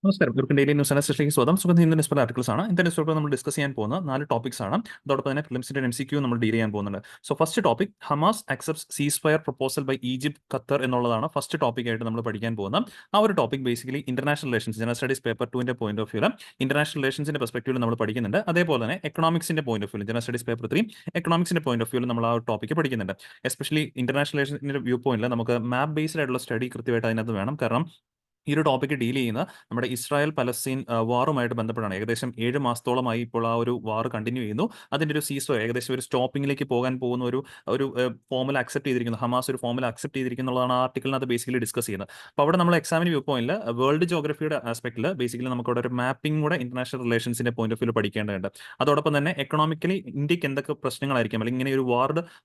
നമസ്കാരം. ഇവർക്ക് daily news അനാലിസിസിലേക്ക് സ്വാഗതം. സുഗന്ധി ഇന്ന് ന്യൂസ് പേപ്പർ ആർട്ടിക്കിൾസ് ആണ്. ഇന്നത്തെ ന്യൂസ് പേപ്പർ നമ്മൾ ഡിസ്കസ് ചെയ്യാൻ പോകുന്ന 4 ടോപ്പിക്സ് ആണ്. അതോടൊപ്പം തന്നെ ഫിലിംസിന്റെ MCQ നമ്മൾ ഡീൽ ചെയ്യാൻ പോകുന്നുണ്ട്. So first topic Hamas accepts ceasefire proposal by Egypt Qatar എന്നുള്ളതാണ് ഫസ്റ്റ് ടോപ്പിക് ആയിട്ട് നമ്മൾ പഠിക്കാൻ പോകുന്നത്. ആ ഒരു topic basically international relations general studies paper 2ന്റെ പോയിന്റ് ഓഫ് വ്യൂല് ഇന്റർനാഷണൽ റിലേഷൻസിന്റെ പെർസ്പെക്റ്റീവിൽ നമ്മൾ പഠിക്കുന്നുണ്ട്. അതേപോലെ തന്നെ എക്കണോമിക്സിന്റെ point of view general studies paper 3 എക്കണോമിക്സിന്റെ പോയിന്റ് ഓഫ് വ്യൂല് നമ്മൾ ആ ടോപ്പിക് പഠിക്കുന്നുണ്ട്. എസ്പെഷ്യലി ഇന്റർനാഷണൽ റിലേഷൻസിന്റെ വ്യൂ പോയിന്റിൽ നമുക്ക് മാപ്പ് ബേസ്ഡ് ആയിട്ടുള്ള സ്റ്റഡി കൃത്യമായിട്ട് അതിനകത്ത് വേണം. കാരണം ഈ ഒരു ടോപ്പിക്ക് ഡീൽ ചെയ്യുന്ന നമ്മുടെ ഇസ്രായേൽ പലസ്തീൻ വാറുമായിട്ട് ബന്ധപ്പെട്ടാണ്. ഏകദേശം 7 മാസത്തോളമായി ഇപ്പോൾ ആ ഒരു വാർ കണ്ടിന്യൂ ചെയ്യുന്നു. അതിന്റെ ഒരു സീസോ ഏകദേശം ഒരു സ്റ്റോപ്പിംഗിലേക്ക് പോകാൻ പോകുന്ന ഒരു ഫോമുല അക്സെപ്റ്റ് ചെയ്തിരിക്കുന്നു. ഹമാസ് ഒരു ഫോമുല അക്സെപ്റ്റ് ചെയ്തിരിക്കുന്നുള്ളതാണ് ആ ആർട്ടിക്കിളിനകത്ത് ബേസിക്കലി ഡിസ്കസ് ചെയ്യുന്നത്. അപ്പോൾ അവിടെ നമ്മൾ എക്സാമിന് വ്യൂ പോയിന്റിൽ വേൾഡ് ജോഗ്രഫിയുടെ ആസ്പെക്റ്റിൽ ബേസിക്കലി നമുക്ക് അവിടെ ഒരു മാപ്പിംഗ് കൂടെ ഇന്റർനാഷണൽ റിലേഷൻസിന്റെ പോയിന്റ് ഓഫ് വ്യൂ പഠിക്കേണ്ടതുണ്ട്. അതോടൊപ്പം തന്നെ എക്കണോമിക്കലി ഇന്ത്യക്ക് എന്തൊക്കെ പ്രശ്നങ്ങളായിരിക്കും, അല്ലെങ്കിൽ ഇങ്ങനെ ഒരു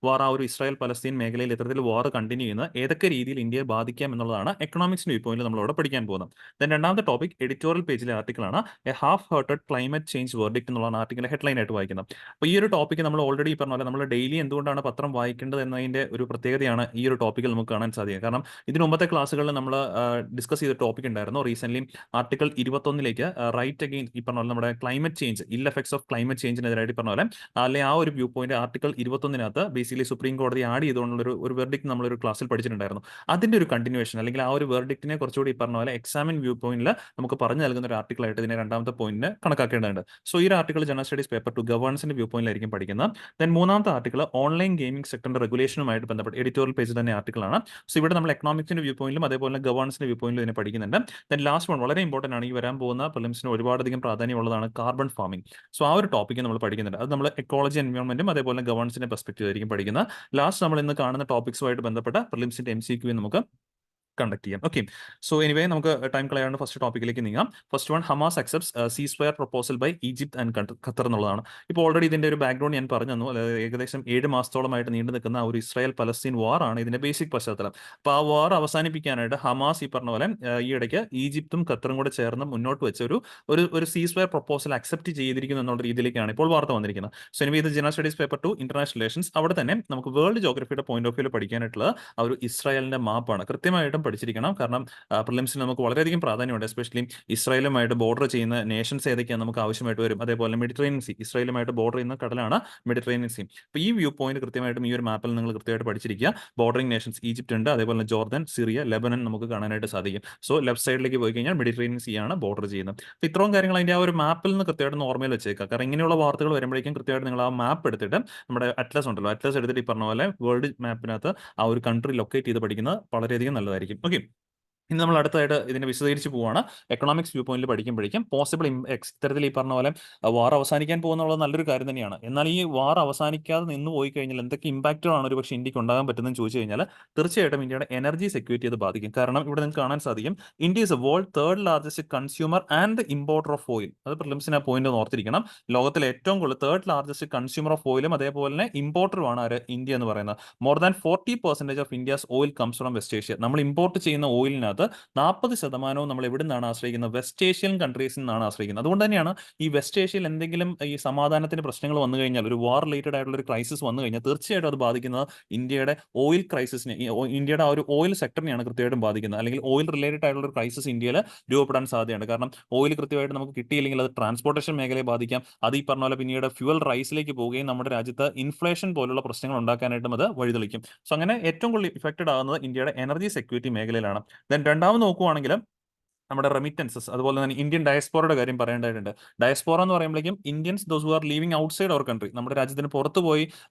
വാർ ആ ഒരു ഇസ്രായേൽ പലസ്തീൻ മേഖലയിൽ ഇത്തരത്തിൽ വാർ കണ്ടിന്യൂ ചെയ്യുന്നത് ഏതൊക്കെ രീതിയിൽ ഇന്ത്യയെ ബാധിക്കാം എന്നുള്ളതാണ് എക്കണോമിക്സിന്റെ വ്യൂ പോയിന്റിൽ നമ്മളവിടെ പഠിക്കാൻ പോകുന്നത്. ദെൻ രണ്ടാമത്തെ ടോപ്പിക് എഡിറ്റോറിയൽ പേജിലെ ആർട്ടിക്കിളാണ് a half hearted climate change verdict എന്നുള്ള ആർട്ടിക്കിൾ ഹെഡ്ലൈൻ ആയിട്ട് വായിക്കുന്നത്. അപ്പോൾ ഈ ഒരു ടോപ്പിക്ക് നമ്മൾ ഓൾറെഡി പറഞ്ഞ പോലെ നമ്മൾ ഡെയിലി എന്തുകൊണ്ടാണ് പത്രം വായിക്കേണ്ടത് എന്നതിന്റെ ഒരു പ്രത്യേകതയാണ് ഈ ഒരു ടോപ്പിക്കിൽ നമുക്ക് കാണാൻ സാധിക്കുക. കാരണം ഇതിന് മുമ്പത്തെ ക്ലാസ്സുകളിൽ നമ്മൾ ഡിസ്കസ് ചെയ്ത ടോപ്പിക് ഉണ്ടായിരുന്നു റീസെന്റ് ആർട്ടിക്കിൾ 21ലേക്ക് റൈറ്റ് അഗെയിൻ ഈ പറഞ്ഞ പോലെ നമ്മുടെ ക്ലൈമറ്റ് ചേഞ്ച് ഇൽ എഫക്ട്സ് ഓഫ് ക്ലൈമറ്റ് ചേഞ്ചിനെതിരായിട്ട് പറഞ്ഞ പോലെ അല്ലെങ്കിൽ ആ ഒരു view point article 21 basically supreme കോടതി ആഡ് ചെയ്തുകൊണ്ടുള്ള ഒരു വെർഡിക്ട് നമ്മളൊരു ക്ലാസ്സിൽ പഠിച്ചിട്ടുണ്ടായിരുന്നു. അതിന്റെ ഒരു കണ്ടിന്യൂഷൻ അല്ലെങ്കിൽ ആ ഒരു വെർഡിക്റ്റിനെ കുറച്ചുകൂടി ഈ പറഞ്ഞ പോലെ എക്സാമിൻ വ്യൂ പോയിന്റിൽ നമുക്ക് പറഞ്ഞു നൽകുന്ന ഒരു ആർട്ടിക്കിൾ ആയിട്ട് ഇതിനെ രണ്ടാമത്തെ പോയിന്റിന് കണക്കാക്കേണ്ടതുണ്ട്. സോ ഈ ഒരു ആർട്ടിക്കിൾ ജനറൽ സ്റ്റഡീസ് പേപ്പർ 2 ഗവേണൻസിന്റെ വ്യൂ പോയിന്റിലായിരിക്കും പഠിക്കുന്നത്. ദെൻ മൂന്നാമത്തെ ആർട്ടിക്കിൾ ഓൺലൈൻ ഗെയിമിംഗ് സെക്ടറിന്റെ റെഗുലേഷനുമായിട്ട് ബന്ധപ്പെട്ട് എഡിറ്റോറിയൽ പേജിൽ തന്നെ ആർട്ടിക്കിളാണ്. സോ ഇവിടെ നമ്മൾ എക്കണോമിക്സിന്റെ വ്യൂ പോയിന്റിലും അതേപോലെ ഗവേണൻസിന്റെ വ്യൂ പോയിന്റിലും ഇതിനെ പഠിക്കുന്നുണ്ട്. ദെൻ ലാസ്റ്റ് വൺ വളരെ ഇമ്പോർട്ടന്റ് ആണ്, ഈ വരാൻ പോകുന്ന പ്രിലിംസിന് ഒരുപാടധികം പ്രാധാന്യമുള്ളതാണ് കാർബൺ ഫാമിംഗ്. സോ ആ ഒരു ടോപ്പിക്ക് നമ്മൾ പഠിക്കുന്നുണ്ട്. അത് നമ്മൾ എക്കോളജി എൻവയോൺമെന്റും അതേപോലെ ഗവേണൻസിന്റെ പെർസ്പെക്റ്റീവ് ആയിരിക്കും പഠിക്കുന്നത്. ലാസ്റ്റ് നമ്മൾ ഇന്ന് കാണുന്ന ടോപ്പിക്സുമായിട്ട് ബന്ധപ്പെട്ട പ്രിലിംസിന്റെ MCQ നമുക്ക് കണ്ടക്ട് ചെയ്യാം. ഓക്കെ, സോ എനിവേ നമുക്ക് ടൈം കളയാണ്ട് ഫസ്റ്റ് ടോപ്പിക്കിലേക്ക് നീങ്ങാം. First one Hamas accepts ceasefire proposal by Egypt and Qatar എന്നുള്ളതാണ്. ഇപ്പോൾ ഓൾറെഡി ഇതിന്റെ ഒരു ബാക്ക്ഗ്രൗണ്ട് ഞാൻ പറഞ്ഞു തന്നു. ഏകദേശം 7 മാസത്തോളമായിട്ട് നീണ്ടു നിൽക്കുന്ന ഒരു ഇസ്രായേൽ പലസ്തീൻ വാർ ആണ് ഇതിന്റെ ബേസിക് പശ്ചാത്തലം. അപ്പോൾ ആ വാർ അവസാനിപ്പിക്കാനായിട്ട് ഹമാസ് ഈ പറഞ്ഞ പോലെ ഈ ഇടയ്ക്ക് ഈജിപ്തും ഖത്തറും കൂടെ ചേർന്ന് മുന്നോട്ട് വെച്ച ഒരു സീസ് ഫയർ പ്രൊപ്പോസൽ അക്സെപ്റ്റ് ചെയ്തിരിക്കുന്നു എന്നുള്ള രീതിയിലേക്കാണ് ഇപ്പോൾ വാർത്ത വന്നിരിക്കുന്നത്. സോ എനിവേ ഇത് general studies paper 2 international relations. അവിടെ തന്നെ നമുക്ക് വേൾഡ് ജോഗ്രഫിയുടെ പോയിന്റ് ഓഫ് വ്യൂ പഠിക്കാനായിട്ടുള്ള ആ ഒരു ഇസ്രായേലിന്റെ മാപ്പാണ് കൃത്യമായിട്ടും പഠിച്ചിരിക്കണം. കാരണം പ്രിലിംസിന് നമുക്ക് വളരെയധികം പ്രാധാന്യമുണ്ട്. എസ്പെഷ്യലി ഇസ്രായേലുമായിട്ട് ബോർഡർ ചെയ്യുന്ന നേഷൻസ് ഏതൊക്കെയാണ് നമുക്ക് ആവശ്യമായിട്ട് വരും. അതേപോലെ മെഡിറ്ററേനിയൻ സീ, ഇസ്രായേലുമായിട്ട് ബോർഡർ ചെയ്യുന്ന കടലാണ് മെഡിറ്ററേനിയൻ സീ. അപ്പോൾ ഈ വ്യൂ പോയിന്റ് കൃത്യമായിട്ടും ഈ ഒരു മാപ്പിൽ നിങ്ങൾ കൃത്യമായിട്ട് പഠിച്ചിരിക്കുക. ബോർഡറിംഗ് നേഷൻസ് ഈജിപ്റ്റ് ഉണ്ട്, അതേപോലെ ജോർദൻ, സിറിയ, ലെബനൻ നമുക്ക് കാണാനായിട്ട് സാധിക്കും. സോ ലെഫ്റ്റ് സൈഡിലേക്ക് പോയി കഴിഞ്ഞാൽ മെഡിറ്ററേനിയൻ സീ ആണ് ബോർഡർ ചെയ്യുന്നത്. അപ്പോൾ ഇത്രയും കാര്യങ്ങൾ അതിന്റെ ആ ഒരു മാപ്പിൽ നിന്ന് കൃത്യമായിട്ട് ഓർമ്മയിൽ വെച്ചേക്കുക. കാരണം ഇങ്ങനെയുള്ള വാർത്തകൾ വരുമ്പോഴേക്കും കൃത്യമായിട്ട് നിങ്ങൾ ആ മാപ്പ് എടുത്തിട്ട് നമ്മുടെ അറ്റ്ലസ് ഉണ്ടല്ലോ, അറ്റ്ലസ് എടുത്തിട്ട് ഈ പറഞ്ഞ പോലെ വേൾഡ് മാപ്പിനകത്ത് ആ ഒരു കൺട്രി ലൊക്കേറ്റ് ചെയ്ത് പഠിക്കുന്നത് വളരെയധികം നല്ലതായിരിക്കും. ഓക്കെ, ഇന്ന് നമ്മൾ അടുത്തായിട്ട് ഇതിനെ വിശദീകരിച്ച് പോവാണ്. എക്കണോമിക്സ് വ്യൂ പോയിന്റിൽ പഠിക്കുമ്പോഴേക്കും പോസിബിൾ ഇത്തരത്തിൽ ഈ പറഞ്ഞ പോലെ വാർ അവസാനിക്കാൻ പോകുന്നുള്ളത് നല്ലൊരു കാര്യം തന്നെയാണ്. എന്നാൽ ഈ വാർ അവസാനിക്കാതെ നിന്ന് പോയി കഴിഞ്ഞാൽ എന്തൊക്കെ ഇമ്പാക്റ്റുകളാണ് ഒരു പക്ഷേ ഇന്ത്യക്ക് ഉണ്ടാകാൻ പറ്റുന്നതെന്ന് ചോദിച്ചു കഴിഞ്ഞാൽ തീർച്ചയായിട്ടും ഇന്ത്യയുടെ എനർജി സെക്യൂരിറ്റി അത് ബാധിക്കും. കാരണം ഇവിടെ നിങ്ങൾക്ക് കാണാൻ സാധിക്കും India is A world third largest consumer and importer of oil. അത് പ്രിലിംസിന് ആ പോയിന്റ് ഓർത്തിരിക്കണം. ലോകത്തിലെ ഏറ്റവും കൂടുതൽ തേർഡ് ലാർജസ്റ്റ് കൺസ്യൂമർ ഓഫ് ഓയിലും അതേപോലെ തന്നെ ഇമ്പോർട്ടറുമാണ് ആര്, ഇന്ത്യ എന്ന് പറയുന്നത്. More than 40% of India's oil comes from west Asia. നമ്മൾ ഇമ്പോർട്ട് ചെയ്യുന്ന ഓയിലിനകത്ത് 40% നമ്മൾ എവിടെ നിന്നാണ് ആശ്രയിക്കുന്നത്? വെസ്റ്റ് ഏഷ്യൻ കൺട്രീസിൽ നിന്നാണ് ആശ്രയിക്കുന്നത്. അതുകൊണ്ട് തന്നെയാണ് ഈ വെസ്റ്റ് ഏഷ്യയിൽ എന്തെങ്കിലും ഈ സമാധാനത്തിന് പ്രശ്നങ്ങൾ വന്നു കഴിഞ്ഞാൽ, ഒരു വാർ റിലേറ്റഡ് ആയിട്ടുള്ള ഒരു ക്രൈസിസ് വന്നു കഴിഞ്ഞാൽ തീർച്ചയായിട്ടും അത് ബാധിക്കുന്നത് ഇന്ത്യയുടെ ഓയിൽ ക്രൈസിസിനെ, ഇന്ത്യയുടെ ആ ഒരു ഓയിൽ സെക്ടറിനെയാണ് കൃത്യമായിട്ടും ബാധിക്കുന്നത്. അല്ലെങ്കിൽ ഓയിൽ റിലേറ്റഡ് ആയിട്ടുള്ള ഒരു ക്രൈസിസ് ഇന്ത്യയിൽ രൂപപ്പെടാൻ സാധ്യതയുണ്ട്. കാരണം ഓയിൽ കൃത്യമായിട്ട് നമുക്ക് കിട്ടിയില്ലെങ്കിൽ അത് ട്രാൻസ്പോർട്ടേഷൻ മേഖലയെ ബാധിക്കാം. അത് ഈ പറഞ്ഞ പോലെ പിന്നീട് ഫ്യൂവൽ റൈസിലേക്ക് പോവുകയും നമ്മുടെ രാജ്യത്ത് ഇൻഫ്ലേഷൻ പോലുള്ള പ്രശ്നങ്ങൾ ഉണ്ടാക്കാനായിട്ടും അത് വഴിതെളിക്കും. സോ അങ്ങനെ ഏറ്റവും കൂടുതൽ ഇഫക്റ്റഡ് ആകുന്നത് ഇന്ത്യയുടെ എനർജി സെക്യൂരിറ്റി മേഖലയിലാണ്. ദെൻ രണ്ടാമത് നോക്കുവാണെങ്കിൽ നമ്മുടെ റെമിറ്റൻസസ്, അതുപോലെ തന്നെ ഇന്ത്യൻ ഡയസ്പോറയുടെ കാര്യം പറയേണ്ടതായിട്ടുണ്ട്. ഡയസ്പോറ എന്ന് പറയുമ്പോഴേക്കും Indians those who are living outside our country, നമ്മുടെ രാജ്യത്തിന് പുറത്ത് പോയി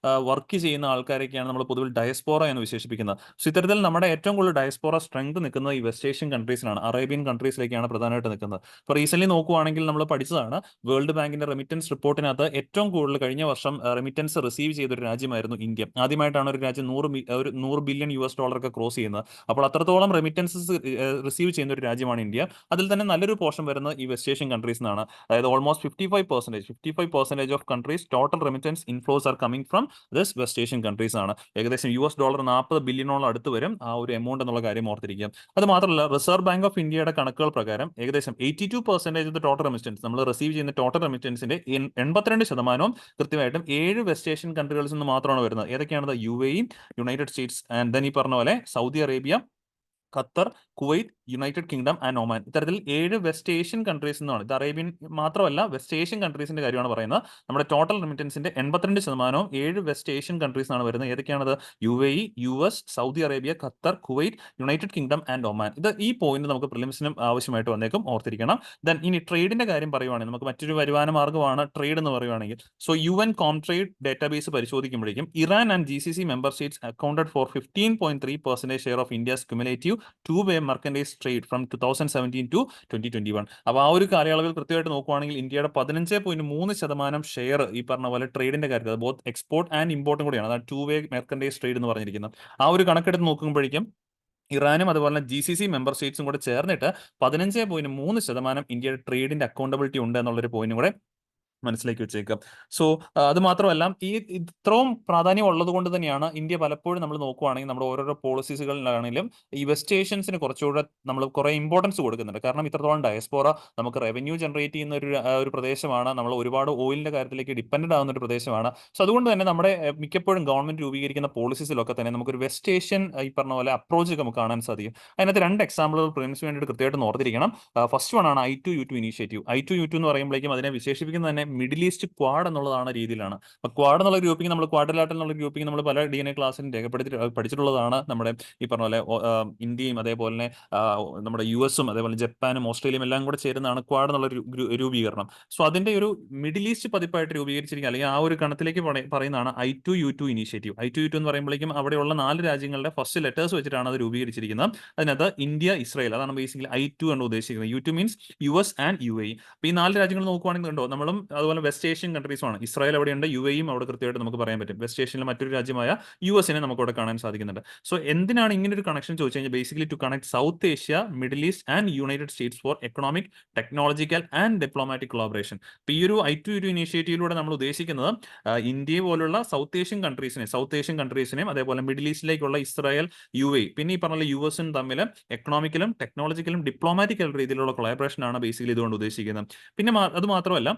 വർക്ക് ചെയ്യുന്ന ആൾക്കാരൊക്കെയാണ് നമ്മൾ പൊതുവിൽ ഡയസ്പോറ എന്ന് വിശേഷിപ്പിക്കുന്നത്. സോ ഇത്തരത്തിൽ നമ്മുടെ ഏറ്റവും കൂടുതൽ ഡയസ്പോറ സ്ട്രെങ്ത് നിൽക്കുന്നത് ഈ വെസ്റ്റ് ഏഷ്യൻ കൺട്രീസിലാണ്, അറേബ്യൻ കൺട്രീസിലേക്കാണ് പ്രധാനമായിട്ട് നിൽക്കുന്നത്. ഇപ്പോൾ റീസെന്റ് നോക്കുവാണെങ്കിൽ നമ്മൾ പഠിച്ചതാണ് വേൾഡ് ബാങ്കിന്റെ റെമിറ്റൻസ് റിപ്പോർട്ടിനകത്ത് ഏറ്റവും കൂടുതൽ കഴിഞ്ഞ വർഷം റെമിറ്റൻസ് റിസീവ് ചെയ്ത ഒരു രാജ്യമായിരുന്നു ഇന്ത്യ. ആദ്യമായിട്ടാണ് ഒരു രാജ്യം 100 ബില്യൺ US$ ഒക്കെ ക്രോസ് ചെയ്യുന്നത്. അപ്പോൾ അത്രത്തോളം റെമിറ്റൻസസ് റിസീവ് ചെയ്യുന്ന ഒരു രാജ്യമാണ് ഇന്ത്യ. അതിൽ തന്നെ നല്ലൊരു പോർഷൻ വരുന്നത് ഈ വെസ്റ്റ് ഏഷ്യൻ കൺട്രീസ് എന്നാണ്. അതായത് almost 55% of countries total remittance inflows are coming from this west Asian countries ആണ്. ഏകദേശം $40 40 ബില്യണോളം അടുത്ത് വരും ആ ഒരു എമൗണ്ട് എന്നുള്ള കാര്യം ഓർത്തിരിക്കുക. അത് മാത്രമല്ല റിസർവ് ബാങ്ക് ഓഫ് ഇന്ത്യയുടെ കണക്കുകൾ പ്രകാരം ഏകദേശം 82% ഓഫ് ദ ടോട്ടൽ റെമിറ്റൻസ് നമ്മൾ റിസീവ് ചെയ്യുന്ന ടോട്ടൽ റെമിറ്റൻസിന്റെ 82% കൃത്യമായിട്ടും 7 വെസ്റ്റ് ഏഷ്യൻ കൺട്രികളിൽ നിന്ന് മാത്രമാണ് വരുന്നത്. ഏതൊക്കെയാണത്? UAE, United States and then ഈ പറഞ്ഞ പോലെ Saudi Arabia, Qatar, Kuwait, United kingdom and Oman. ഇത്തരത്തിൽ 7 വെസ്റ്റ് ഏഷ്യൻ കൺട്രീസ് എന്നാണ്. ഇത് അറേബ്യൻ മാത്രമല്ല, വെസ്റ്റ് ഏഷ്യൻ കൺട്രീസിന്റെ കാര്യമാണ് പറയുന്നത്. നമ്മുടെ ടോട്ടൽ റെമിറ്റൻസിന്റെ 82% 7 വെസ്റ്റ് ഏഷ്യൻ കൺട്രീസ് ആണ് വരുന്നത്. ഏതൊക്കെയാണത്? UAE, US, Saudi Arabia, Qatar, Kuwait, United kingdom and Oman. ഇത് ഈ പോയിന്റ് നമുക്ക് പ്രിലിംസിനും ആവശ്യമായിട്ട് വന്നേക്കും, ഓർത്തിരിക്കണം. ദെൻ ഇനി ട്രേഡിന്റെ കാര്യം പറയുവാണെങ്കിൽ നമുക്ക് മറ്റൊരു വരുമാന മാർഗ്ഗമാണ് ട്രേഡ് എന്ന് പറയുവാണെങ്കിൽ. സോ UN കോംട്രേഡ് ഡേറ്റാബേസ് പരിശോധിക്കുമ്പോഴേക്കും Iran and GCC member states accounted for 15.3% share of India's cumulative two way merchandise trade from 2017 to 2021. അപ്പോൾ ആ ഒരു കാലയളവിൽ കൃത്യമായിട്ട് നോക്കുവാണെങ്കിൽ ഇന്ത്യയുടെ 15.3% ഷെയർ ഈ പറഞ്ഞ പോലെ ട്രേഡിന്റെ കാര്യത്തിൽ, ബോത്ത് എക്സ്പോർട്ട് ആൻഡ് ഇമ്പോർട്ടും കൂടിയാണ്. അതാണ് ടു വേ മെർക്കൻഡൈസ് ട്രേഡ് എന്ന് പറഞ്ഞിരിക്കുന്നത്. ആ ഒരു കണക്കെടുത്ത് നോക്കുമ്പോഴേക്കും ഇറാനും അതുപോലെ തന്നെ GCC മെമ്പർ സ്റ്റേറ്റ്സും കൂടെ ചേർന്നിട്ട് 15.3% ഇന്ത്യയുടെ ട്രേഡിന്റെ അക്കൗണ്ടബിലിറ്റി ഉണ്ട് എന്നുള്ളൊരു പോയിന്റും കൂടെ മനസ്സിലേക്ക് വെച്ചേക്കാം. സോ അത് മാത്രമല്ല, ഈ ഇത്രയും പ്രാധാന്യം ഉള്ളത് കൊണ്ട് തന്നെയാണ് ഇന്ത്യ പലപ്പോഴും നമ്മൾ നോക്കുവാണെങ്കിൽ നമ്മുടെ ഓരോരോ പോളിസീസുകളിലാണെങ്കിലും ഈ വെസ്റ്റ് ഏഷ്യൻസിന് കുറച്ചുകൂടെ നമ്മൾ കുറെ ഇമ്പോർട്ടൻസ് കൊടുക്കുന്നുണ്ട്. കാരണം ഇത്രത്തോളം ഡയസ്പോറ നമുക്ക് റവന്യൂ ജനറേറ്റ് ചെയ്യുന്ന ഒരു പ്രദേശമാണ്. നമ്മൾ ഒരുപാട് ഓയിലിന്റെ കാര്യത്തിലേക്ക് ഡിപ്പെൻഡന്റ് ആവുന്ന ഒരു പ്രദേശമാണ്. സോ അതുകൊണ്ട് തന്നെ നമ്മുടെ മിക്കപ്പോഴും ഗവൺമെന്റ് രൂപീകരിക്കുന്ന പോളിസീസിലൊക്കെ തന്നെ നമുക്കൊരു വെസ്റ്റ് ഏഷ്യൻ ഈ പറഞ്ഞ പോലെ അപ്രോച്ച് നമുക്ക് കാണാൻ സാധിക്കും. അതിനകത്ത് 2 എക്സാമ്പിളുകൾ പ്രിലിംസിന് വേണ്ടിയിട്ട് കൃത്യമായിട്ട് ഓർത്തിരിക്കണം. ഫസ്റ്റ് വൺ ആണ് I2U2 ഇനീഷ്യേറ്റീവ്. I2U2 എന്ന് പറയുമ്പോഴേക്കും അതിനെ വിശേഷിപ്പിക്കുന്നത് തന്നെ മിഡിൽ ഈസ്റ്റ് ക്വാഡ് എന്നുള്ളതാണ് രീതിയിലാണ്. അപ്പൊ ക്വാഡ് എന്നുള്ള ഗ്രൂപ്പിംഗ്, നമ്മൾ ക്വാഡ്രിലാറ്ററൽ എന്നുള്ള ഗ്രൂപ്പിംഗ് നമ്മൾ പല DNA ക്ലാസ്സിലും പഠിച്ചിട്ടുള്ളതാണ്. നമ്മുടെ ഈ പറഞ്ഞ പോലെ ഇന്ത്യയും അതേപോലെ തന്നെ നമ്മുടെ US-ഉം അതേപോലെ ജപ്പാനും ഓസ്ട്രേലിയയും എല്ലാം കൂടെ ചേരുന്നതാണ് ക്വാഡ് എന്നുള്ള രൂപീകരണം. സോ അതിന്റെ ഒരു മിഡിൽ ഈസ്റ്റ് പതിപ്പായിട്ട് രൂപീകരിച്ചിരിക്കുക, അല്ലെങ്കിൽ ആ ഒരു കണത്തിലേക്ക് പറയുന്നതാണ് I2U2 ഇനീഷ്യേറ്റീവ്. I2U2 എന്ന് പറയുമ്പോഴേക്കും അവിടെയുള്ള 4 രാജ്യങ്ങളുടെ ഫസ്റ്റ് ലെറ്റേഴ്സ് വെച്ചിട്ടാണ് അത് രൂപീകരിച്ചിരിക്കുന്നത്. അതിനകത്ത് ഇന്ത്യ, ഇസ്രായേൽ, അതാണ് ബേസിക്കലി I2 എന്ന് ഉദ്ദേശിക്കുന്നത്. U2 means US and UAE. അപ്പൊ ഈ 4 രാജ്യങ്ങൾ നോക്കുവാണെങ്കിൽ ഉണ്ടോ, നമ്മളും അതുപോലെ വെസ്റ്റ് ഏഷ്യൻ കൺട്രീസുമാണ്. ഇസ്രായേൽ അവിടെയുണ്ട്, UAEയും അവിടെ കൃത്യമായിട്ട് നമുക്ക് പറയാൻ പറ്റും. വെസ്റ്റ് ഏഷ്യയിലെ മറ്റൊരു രാജ്യമായ US-നെ നമുക്ക് അവിടെ കാണാൻ സാധിക്കുന്നുണ്ട്. സോ എന്തിനാണ് ഇങ്ങനെ ഒരു കണക്ഷൻ ചോദിച്ചു കഴിഞ്ഞാൽ, basically to connect South Asia, Middle East and United States for economic, technological and diplomatic collaboration. അപ്പൊ ഈ ഒരു I2U2 ഇനീഷ്യേറ്റീവിലൂടെ നമ്മൾ ഉദ്ദേശിക്കുന്നത് ഇന്ത്യ പോലുള്ള സൗത്ത് ഏഷ്യൻ കൺട്രീസിനെയും അതേപോലെ മിഡിൽ ഈസ്റ്റിലേക്കുള്ള ഇസ്രായേൽ, UAE, പിന്നെ ഈ പറഞ്ഞ US-ഉം തമ്മിൽ എക്കണോമിക്കലും ടെക്നോളജിക്കലും ഡിപ്ലോമാറ്റിക്കൽ രീതിയിലുള്ള കൊളാബറേഷൻ ആണ് ബേസിക്കലി ഇതുകൊണ്ട് ഉദ്ദേശിക്കുന്നത്. പിന്നെ അത് മാത്രമല്ല,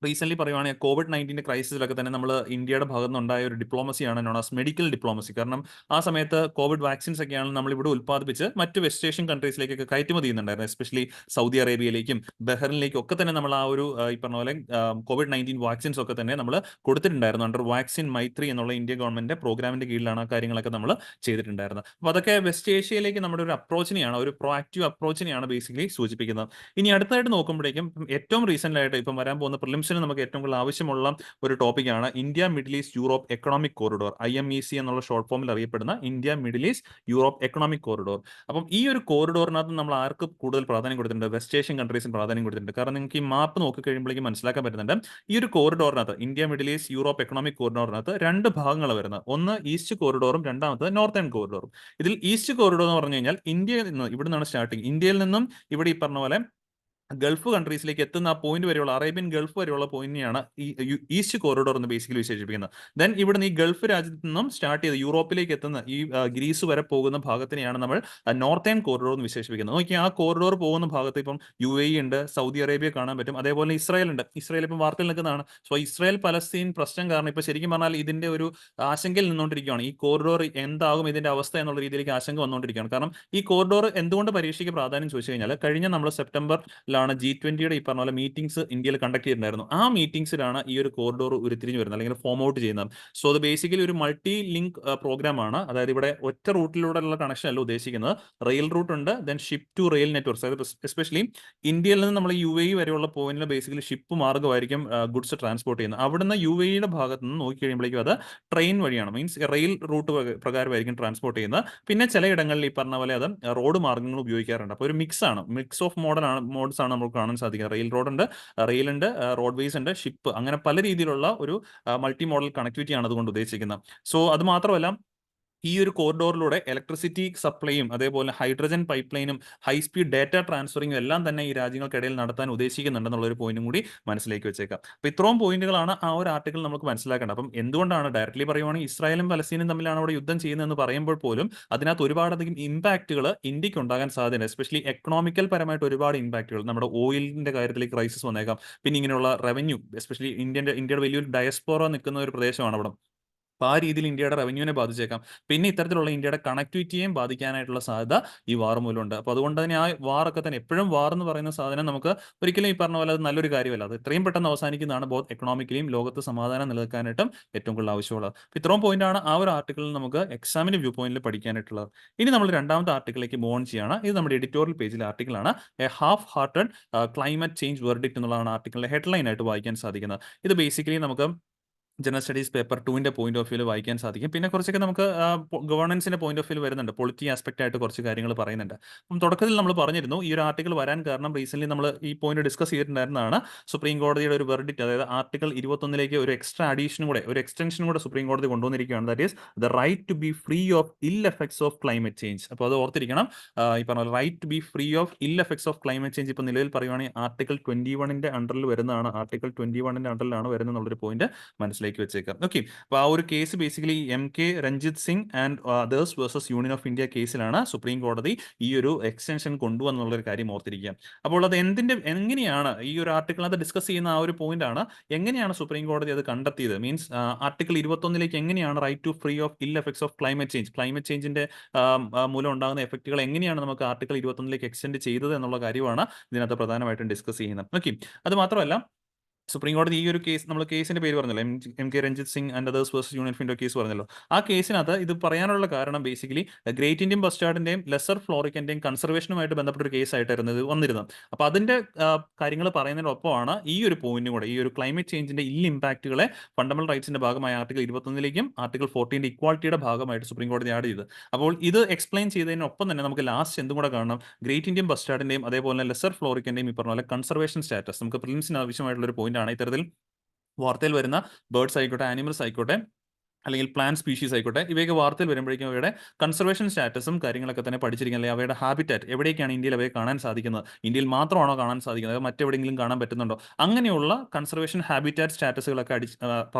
റീസെന്റ് പറയുവാണെങ്കിൽ COVID-19 ക്രൈസിസിലൊക്കെ തന്നെ നമ്മൾ ഇന്ത്യയുടെ ഭാഗത്ത് നിന്നുണ്ടായ ഒരു ഡിപ്ലോമസിയാണ് നോൺ ആസ് മെഡിക്കൽ ഡിപ്ലോമസി. കാരണം ആ സമയത്ത് കോവിഡ് വാക്സിൻസ് ഒക്കെയാണ് നമ്മൾ ഇവിടെ ഉൽപ്പാദിപ്പിച്ച് മറ്റ് വെസ്റ്റ് ഏഷ്യൻ കൺട്രീസിലേക്കൊക്കെ കയറ്റുമതി ചെയ്യുന്നുണ്ടായിരുന്നു. എസ്പെഷ്യലി സൗദി അറേബ്യയിലേക്കും ബഹ്റിനിലേക്കും ഒക്കെ തന്നെ നമ്മൾ ആ ഒരു ഈ പറഞ്ഞ പോലെ COVID-19 വാക്സിൻസ് ഒക്കെ തന്നെ നമ്മൾ കൊടുത്തിട്ടുണ്ടായിരുന്നു. അണ്ടർ വാക്സിൻ മൈത്രി എന്നുള്ള ഇന്ത്യ ഗവൺമെന്റിന്റെ പ്രോഗ്രാമിന്റെ കീഴിലാണ് ആ കാര്യങ്ങളൊക്കെ നമ്മൾ ചെയ്തിട്ടുണ്ടായിരുന്നത്. അപ്പോൾ അതൊക്കെ വെസ്റ്റ് ഏഷ്യയിലേക്ക് നമ്മുടെ ഒരു അപ്രോച്ചിനെയാണ്, ഒരു പ്രോആക്റ്റീവ് അപ്രോച്ചിനെയാണ് ബേസിക്കലി സൂചിപ്പിക്കുന്നത്. ഇനി അടുത്തായിട്ട് നോക്കുമ്പോഴേക്കും ഏറ്റവും റീസെന്റ് ആയിട്ട് ഇപ്പം വരാൻ പോകുന്ന പ്രിലിംസിന് നമുക്ക് ഏറ്റവും കൂടുതൽ ആവശ്യമുള്ള ഒരു ടോപ്പിക്കാണ് India Middle East Europe economic corridor, IMEC എന്നുള്ള ഷോർട്ട് ഫോമിൽ അറിയപ്പെടുന്ന India Middle East Europe economic corridor. അപ്പം ഈ ഒരു കോറിഡോറിനകത്ത് നമ്മൾ ആർക്ക് കൂടുതൽ പ്രാധാന്യം കൊടുത്തിട്ടുണ്ട്? വെസ്റ്റ് ഏഷ്യൻ കൺട്രീസിന് പ്രാധാന്യം കൊടുത്തിട്ടുണ്ട്. കാരണം നിങ്ങൾക്ക് ഈ മാപ്പ് നോക്കി കഴിയുമ്പോഴേക്കും മനസ്സിലാക്കാൻ പറ്റുന്നുണ്ട്, ഈ ഒരു കോറിഡോറിനകത്ത്, India Middle East Europe economic കോറിഡോറിനകത്ത് 2 ഭാഗങ്ങൾ വരുന്നത്. ഒന്ന് ഈസ്റ്റ് കോറിഡോറും രണ്ടാമത്തത് നോർത്തേൺ കോറിഡോറും. ഇതിൽ ഈസ്റ്റ് കോറിഡോർ എന്ന് പറഞ്ഞു കഴിഞ്ഞാൽ ഇന്ത്യയിൽ നിന്ന്, ഇവിടെ നിന്നാണ് സ്റ്റാർട്ടിങ്, ഇന്ത്യയിൽ നിന്നും ഇവിടെ ഈ പറഞ്ഞ പോലെ ഗൾഫ് കൺട്രീസിലേക്ക് എത്തുന്ന ആ പോയിന്റ് വരെയുള്ള, അറേബ്യൻ ഗൾഫ് വരെയുള്ള പോയിന്റിനെയാണ് ഈ ഈസ്റ്റ് കോറിഡോർ എന്ന് ബേസിക്കലി വിശേഷിപ്പിക്കുന്നത്. ദെൻ ഇവിടുന്ന് ഈ ഗൾഫ് രാജ്യത്ത് നിന്നും സ്റ്റാർട്ട് ചെയ്ത് യൂറോപ്പിലേക്ക് എത്തുന്ന ഈ ഗ്രീസ് വരെ പോകുന്ന ഭാഗത്തിനെയാണ് നമ്മൾ നോർത്തേൺ കോറിഡോർ എന്ന് വിശേഷിപ്പിക്കുന്നത്. നോക്കി ആ കോറിഡോർ പോകുന്ന ഭാഗത്ത് ഇപ്പം UAE ഉണ്ട്, സൗദി അറേബ്യ കാണാൻ പറ്റും, അതേപോലെ ഇസ്രായേൽ ഉണ്ട്. ഇസ്രായേൽ ഇപ്പം വാർത്തയിൽ നിൽക്കുന്നതാണ്. സോ ഇസ്രായേൽ പലസ്തീൻ പ്രശ്നം കാരണം ഇപ്പൊ ശരിക്കും പറഞ്ഞാൽ ഇതിന്റെ ഒരു ആശങ്കയിൽ നിന്നുകൊണ്ടിരിക്കുകയാണ്. ഈ കോറിഡോർ എന്താകും ഇതിന്റെ അവസ്ഥ എന്നുള്ള രീതിയിലേക്ക് ആശങ്ക വന്നുകൊണ്ടിരിക്കുകയാണ്. കാരണം ഈ കോറിഡോർ എന്തുകൊണ്ട് പരീക്ഷയ്ക്ക് പ്രാധാന്യം ചോദിച്ചു കഴിഞ്ഞാൽ, കഴിഞ്ഞ നമ്മൾ സെപ്റ്റംബർ G20 ഈ പറഞ്ഞ പോലെ മീറ്റിംഗ്സ് ഇന്ത്യയിൽ കണ്ടക്ട് ചെയ്തിട്ടുണ്ടായിരുന്നു. ആ മീറ്റിംഗ്സിലാണ് ഈ ഒരു കോറിഡോർ ഉരുത്തിരിഞ്ഞു വരുന്നത്, അല്ലെങ്കിൽ ഫോം ഔട്ട് ചെയ്യുന്നത്. സോ അത് ബേസിക്കലി ഒരു മൾട്ടി ലിങ്ക് പ്രോഗ്രാം ആണ്. അതായത് ഇവിടെ ഒറ്റ റൂട്ടിലൂടെയുള്ള കണക്ഷൻ അല്ല ഉദ്ദേശിക്കുന്നത്, റെയിൽ റൂട്ട് ഉണ്ട്, then ship to rail network. അതായത് എസ്പെഷ്യലി ഇന്ത്യയിൽ നിന്ന് നമ്മൾ UAE വരെയുള്ള പോയിന്റിൽ ബേസിക്കലി ഷിപ്പ് മാർഗ്ഗമായിരിക്കും ഗുഡ്സ് ട്രാൻസ്പോർട്ട് ചെയ്യുന്നത്. അവിടുന്ന് UAE-യുടെ ഭാഗത്ത് നിന്ന് നോക്കി കഴിയുമ്പോഴേക്കും അത് ട്രെയിൻ വഴിയാണ്, മീൻസ് റെയിൽ റൂട്ട് പ്രകാരമായിരിക്കും ട്രാൻസ്പോർട്ട് ചെയ്യുന്നത്. പിന്നെ ചിലയിടങ്ങളിൽ ഈ പറഞ്ഞ പോലെ അത് റോഡ് മാർഗ്ഗങ്ങൾ ഉപയോഗിക്കാറുണ്ട്. അപ്പോൾ ഒരു മിക്സ് ഓഫ് മോഡ്സ് ആണ് നമുക്ക് കാണാൻ സാധിക്കുക. റെയിൽ റോഡ് ഉണ്ട്, റെയിൽ ഉണ്ട്, റോഡ് വേസ് ഉണ്ട്, ഷിപ്പ്, അങ്ങനെ പല രീതിയിലുള്ള ഒരു മൾട്ടി മോഡൽ കണക്ടിവിറ്റി ആണ് അതുകൊണ്ട് ഉദ്ദേശിക്കുന്നത്. സോ അത് മാത്രമല്ല, ഈ ഒരു കോറിഡോറിലൂടെ ഇലക്ട്രിസിറ്റി സപ്ലൈയും അതേപോലെ ഹൈഡ്രജൻ പൈപ്പ് ലൈനും ഹൈ സ്പീഡ് ഡാറ്റ ട്രാൻസ്ഫറിങ്ങും എല്ലാം തന്നെ ഈ രാജ്യങ്ങൾക്കിടയിൽ നടത്താൻ ഉദ്ദേശിക്കുന്നുണ്ടെന്നുള്ള ഒരു പോയിന്റും കൂടി മനസ്സിലേക്ക് വെച്ചേക്കാം. അപ്പോൾ ഇത്രയും പോയിന്റുകളാണ് ആ ഒരു ആർട്ടിക്കിൾ നമുക്ക് മനസ്സിലാക്കേണ്ടത്. അപ്പം എന്തുകൊണ്ടാണ് ഡയറക്ട്ലി പറയുവാണെങ്കിൽ ഇസ്രായേലും പലസ്തീനും തമ്മിലാണ് അവിടെ യുദ്ധം ചെയ്യുന്നതെന്ന് പറയുമ്പോൾ പോലും അതിനകത്ത് ഒരുപാടധികം ഇമ്പാക്റ്റുകൾ ഇന്ത്യക്ക് ഉണ്ടാകാൻ സാധ്യതയുണ്ട്. എസ്പെഷ്യലി എക്കണോമിക്കൽ പരമായിട്ട് ഒരുപാട് ഇമ്പാക്റ്റുകൾ, നമ്മുടെ ഓയിലിന്റെ കാര്യത്തിൽ ക്രൈസിസ് വന്നേക്കാം. പിന്നെ ഇങ്ങനെയുള്ള റവന്യൂ, എസ്പെഷ്യലി ഇന്ത്യയുടെ വലിയൊരു ഡയസ്പോറ നിൽക്കുന്ന ഒരു പ്രദേശമാണ് അവിടെ. അപ്പോൾ ആ രീതിയിൽ ഇന്ത്യയുടെ റവന്യൂവിനെ ബാധിച്ചേക്കാം. പിന്നെ ഇത്തരത്തിലുള്ള ഇന്ത്യയുടെ കണക്ടിവിറ്റിയെയും ബാധിക്കാനായിട്ടുള്ള സാധ്യത ഈ വാർ മൂലമുണ്ട്. അപ്പോൾ അതുകൊണ്ട് തന്നെ ആ വാറൊക്കെ തന്നെ എപ്പോഴും വാർ എന്ന് പറയുന്ന സാധനം നമുക്ക് ഒരിക്കലും ഈ പറഞ്ഞ പോലെ അത് നല്ലൊരു കാര്യമല്ല. അത് എത്രയും പെട്ടെന്ന് അവസാനിക്കുന്നതാണ് ബോത്ത് എക്കണോമിക്കലിയും ലോകത്ത് സമാധാനം നിലനിൽക്കാനായിട്ടും ഏറ്റവും കൂടുതൽ ആവശ്യമുള്ളത്. അപ്പോൾ ഇത്രയും പോയിന്റാണ് ആ ഒരു ആർട്ടിക്കിളിൽ നമുക്ക് എക്സാമിന് വ്യൂ പോയിന്റിൽ പഠിക്കാനായിട്ടുള്ളത്. ഇനി നമ്മൾ രണ്ടാമത്തെ ആർട്ടിക്കിളിലേക്ക് മൂവ് ഓൺ ചെയ്യാണ്. ഇത് നമ്മുടെ എഡിറ്റോറിയൽ പേജിലെ ആർട്ടിക്കിളാണ്. A half hearted climate change verdict എന്നുള്ളതാണ് ആർട്ടിക്കിളിലെ ഹെഡ്ലൈൻ ആയിട്ട് വായിക്കാൻ സാധിക്കുന്നത്. ഇത് ബേസിക്കലി നമുക്ക് ജനറൽ സ്റ്റഡീസ് പേപ്പർ 2ന്റെ പോയിന്റ് ഓഫ് വ്യൂവിൽ വായിക്കാൻ സാധിക്കും. പിന്നെ കുറച്ചൊക്കെ നമുക്ക് ഗവേണൻസിന്റെ പോയിന്റ് ഓഫ് വ്യൂവിൽ വരുന്നുണ്ട്. പൊളിറ്റി ആസ്പെക്ട് ആയിട്ട് കുറച്ച് കാര്യങ്ങൾ പറയുന്നുണ്ട്. അപ്പം തുടക്കത്തിൽ നമ്മൾ പറഞ്ഞിരുന്നു ഈ ഒരു ആർട്ടിക്കിൾ വരാൻ കാരണം റീസെന്റ് നമ്മൾ ഈ പോയിന്റ് ഡിസ്കസ് ചെയ്തിട്ടുണ്ടായിരുന്നതാണ്. സുപ്രീം കോടതിയുടെ ഒരു വെർഡിക്റ്റ്, അതായത് ആർട്ടിക്കിൾ 21ലേക്ക് ഒരു എക്സ്ട്രാ അഡീഷനും കൂടെ ഒരു എക്സ്റ്റൻഷനും കൂടെ സുപ്രീം കോടതി കൊണ്ടുവന്നിരിക്കുകയാണ്. That is the right to be free of ill effects of climate change. അപ്പോൾ അത് ഓർത്തിരിക്കണം. ഈ പറഞ്ഞ right to be free of ill effects of climate change ഇപ്പോൾ നിലവിൽ പറയുവാണെങ്കിൽ ആർട്ടിക്കിൾ 21ന്റെ അണ്ടറിൽ വരുന്നതാണ്. ആർട്ടിക്കിൾ 21ന്റെ അണ്ടറിലാണ് വരുന്നത് എന്നുള്ളൊരു പോയിന്റ് മനസ്സിലാക്കി വെച്ചേക്കാം. ഓക്കെ, അപ്പോൾ ആ ഒരു case basically MK Ranjit Singh and others versus Union of India കേസിലാണ് സുപ്രീം കോടതി ഈ ഒരു എക്സ്റ്റൻഷൻ കൊണ്ടുവന്നുള്ള ഒരു കാര്യം ഓർത്തിരിക്കുക. അപ്പോൾ അത് എങ്ങനെയാണ് ഈ ഒരു ആർട്ടിക്കിൾ അത് ഡിസ്കസ് ചെയ്യുന്ന ആ ഒരു പോയിന്റ് ആണ്, എങ്ങനെയാണ് സുപ്രീം കോടതി അത് കണ്ടെത്തിയത്, മീൻസ് ആർട്ടിക്കിൾ 21ലേക്ക് എങ്ങനെയാണ് right to free of ill effects of climate ചേഞ്ചിന്റെ മൂലം ഉണ്ടാകുന്ന എഫക്റ്റുകൾ എങ്ങനെയാണ് നമുക്ക് ആർട്ടിക്കിൾ 21ലേക്ക് എക്സ്റ്റെൻഡ് ചെയ്തത് എന്നുള്ള കാര്യമാണ് ഇതിനകത്ത് പ്രധാനമായിട്ടും ഡിസ്കസ് ചെയ്യുന്നത്. ഓക്കെ, അത് മാത്രമല്ല സുപ്രീം കോടതി ഈ ഒരു കേസ്, നമ്മൾ കേസിന്റെ പേര് പറഞ്ഞല്ലോ, MK Ranjit Singh and others versus Union of India case പറഞ്ഞല്ലോ. ആ കേസിനകത്ത് ഇത് പറയാനുള്ള കാരണം ബേസിക്കലി ഗ്രേറ്റ് ഇന്ത്യൻ ബസ്റ്റാർഡിന്റെയും ലെസർ ഫ്ലോറിക്കന്റെയും കൺസർവേഷനുമായിട്ട് ബന്ധപ്പെട്ട ഒരു കേസായിട്ടായിരുന്നു ഇത് വന്നിരുന്നത്. അപ്പോൾ അതിന്റെ കാര്യങ്ങൾ പറയുന്നതിനൊപ്പമാണ് ഈ ഒരു പോയിന്റും കൂടെ, ഈ ഒരു ക്ലൈമറ്റ് ചേഞ്ചിന്റെ ഇമ്പാക്റ്റുകളെ ഫണ്ടമെന്റൽ റൈറ്റ്സിന്റെ ഭാഗമായ ആർട്ടിക്കിൾ 21ലേക്കും ആർട്ടിക്കിൾ 14ന്റെ ഇക്വാളിറ്റിയുടെ ഭാഗമായിട്ട് സുപ്രീം കോടതി ആഡ് ചെയ്ത്. അപ്പോൾ ഇത് എക്സ്പ്ലെയിൻ ചെയ്തതിനൊപ്പം തന്നെ നമുക്ക് ലാസ്റ്റ് എന്തും കൂടെ കാണണം, ഗ്രേറ്റ് ഇന്ത്യൻ ബസ്റ്റാർഡിന്റെയും അതേപോലെ ലെസർ ഫ്ലോറിക്കന്റെയും ഈ പറഞ്ഞ പോലെ കൺസർവേഷൻ സ്റ്റാറ്റസ് നമുക്ക് പ്രിലിംസിന് ആവശ്യമായിട്ടുള്ള ഒരു പോയിന്റ് ആണ്. ഇത്തരത്തിൽ വാർത്തയിൽ വരുന്ന ബേർഡ്സ് ആയിക്കോട്ടെ, ആനിമൽസ് ആയിക്കോട്ടെ, അല്ലെങ്കിൽ പ്ലാന്റ് സ്പീഷീസ് ആയിക്കോട്ടെ, ഇവയൊക്കെ വാർത്തയിൽ വരുമ്പോഴേക്കും അവയുടെ കൺസർവേഷൻ സ്റ്റാറ്റസും കാര്യങ്ങളൊക്കെ തന്നെ പഠിച്ചിരിക്കുക, അല്ലെങ്കിൽ അവയുടെ ഹാബിറ്റാറ്റ് എവിടേക്കാണ് ഇന്ത്യയിൽ അവയെ കാണാൻ സാധിക്കുന്നത്, ഇന്ത്യയിൽ മാത്രമാണോ കാണാൻ സാധിക്കുന്നത്, മറ്റെവിടെയെങ്കിലും കാണാൻ പറ്റുന്നുണ്ടോ, അങ്ങനെയുള്ള കൺസർവേഷൻ ഹാബിറ്റാറ്റ് സ്റ്റാറ്റസുകളൊക്കെ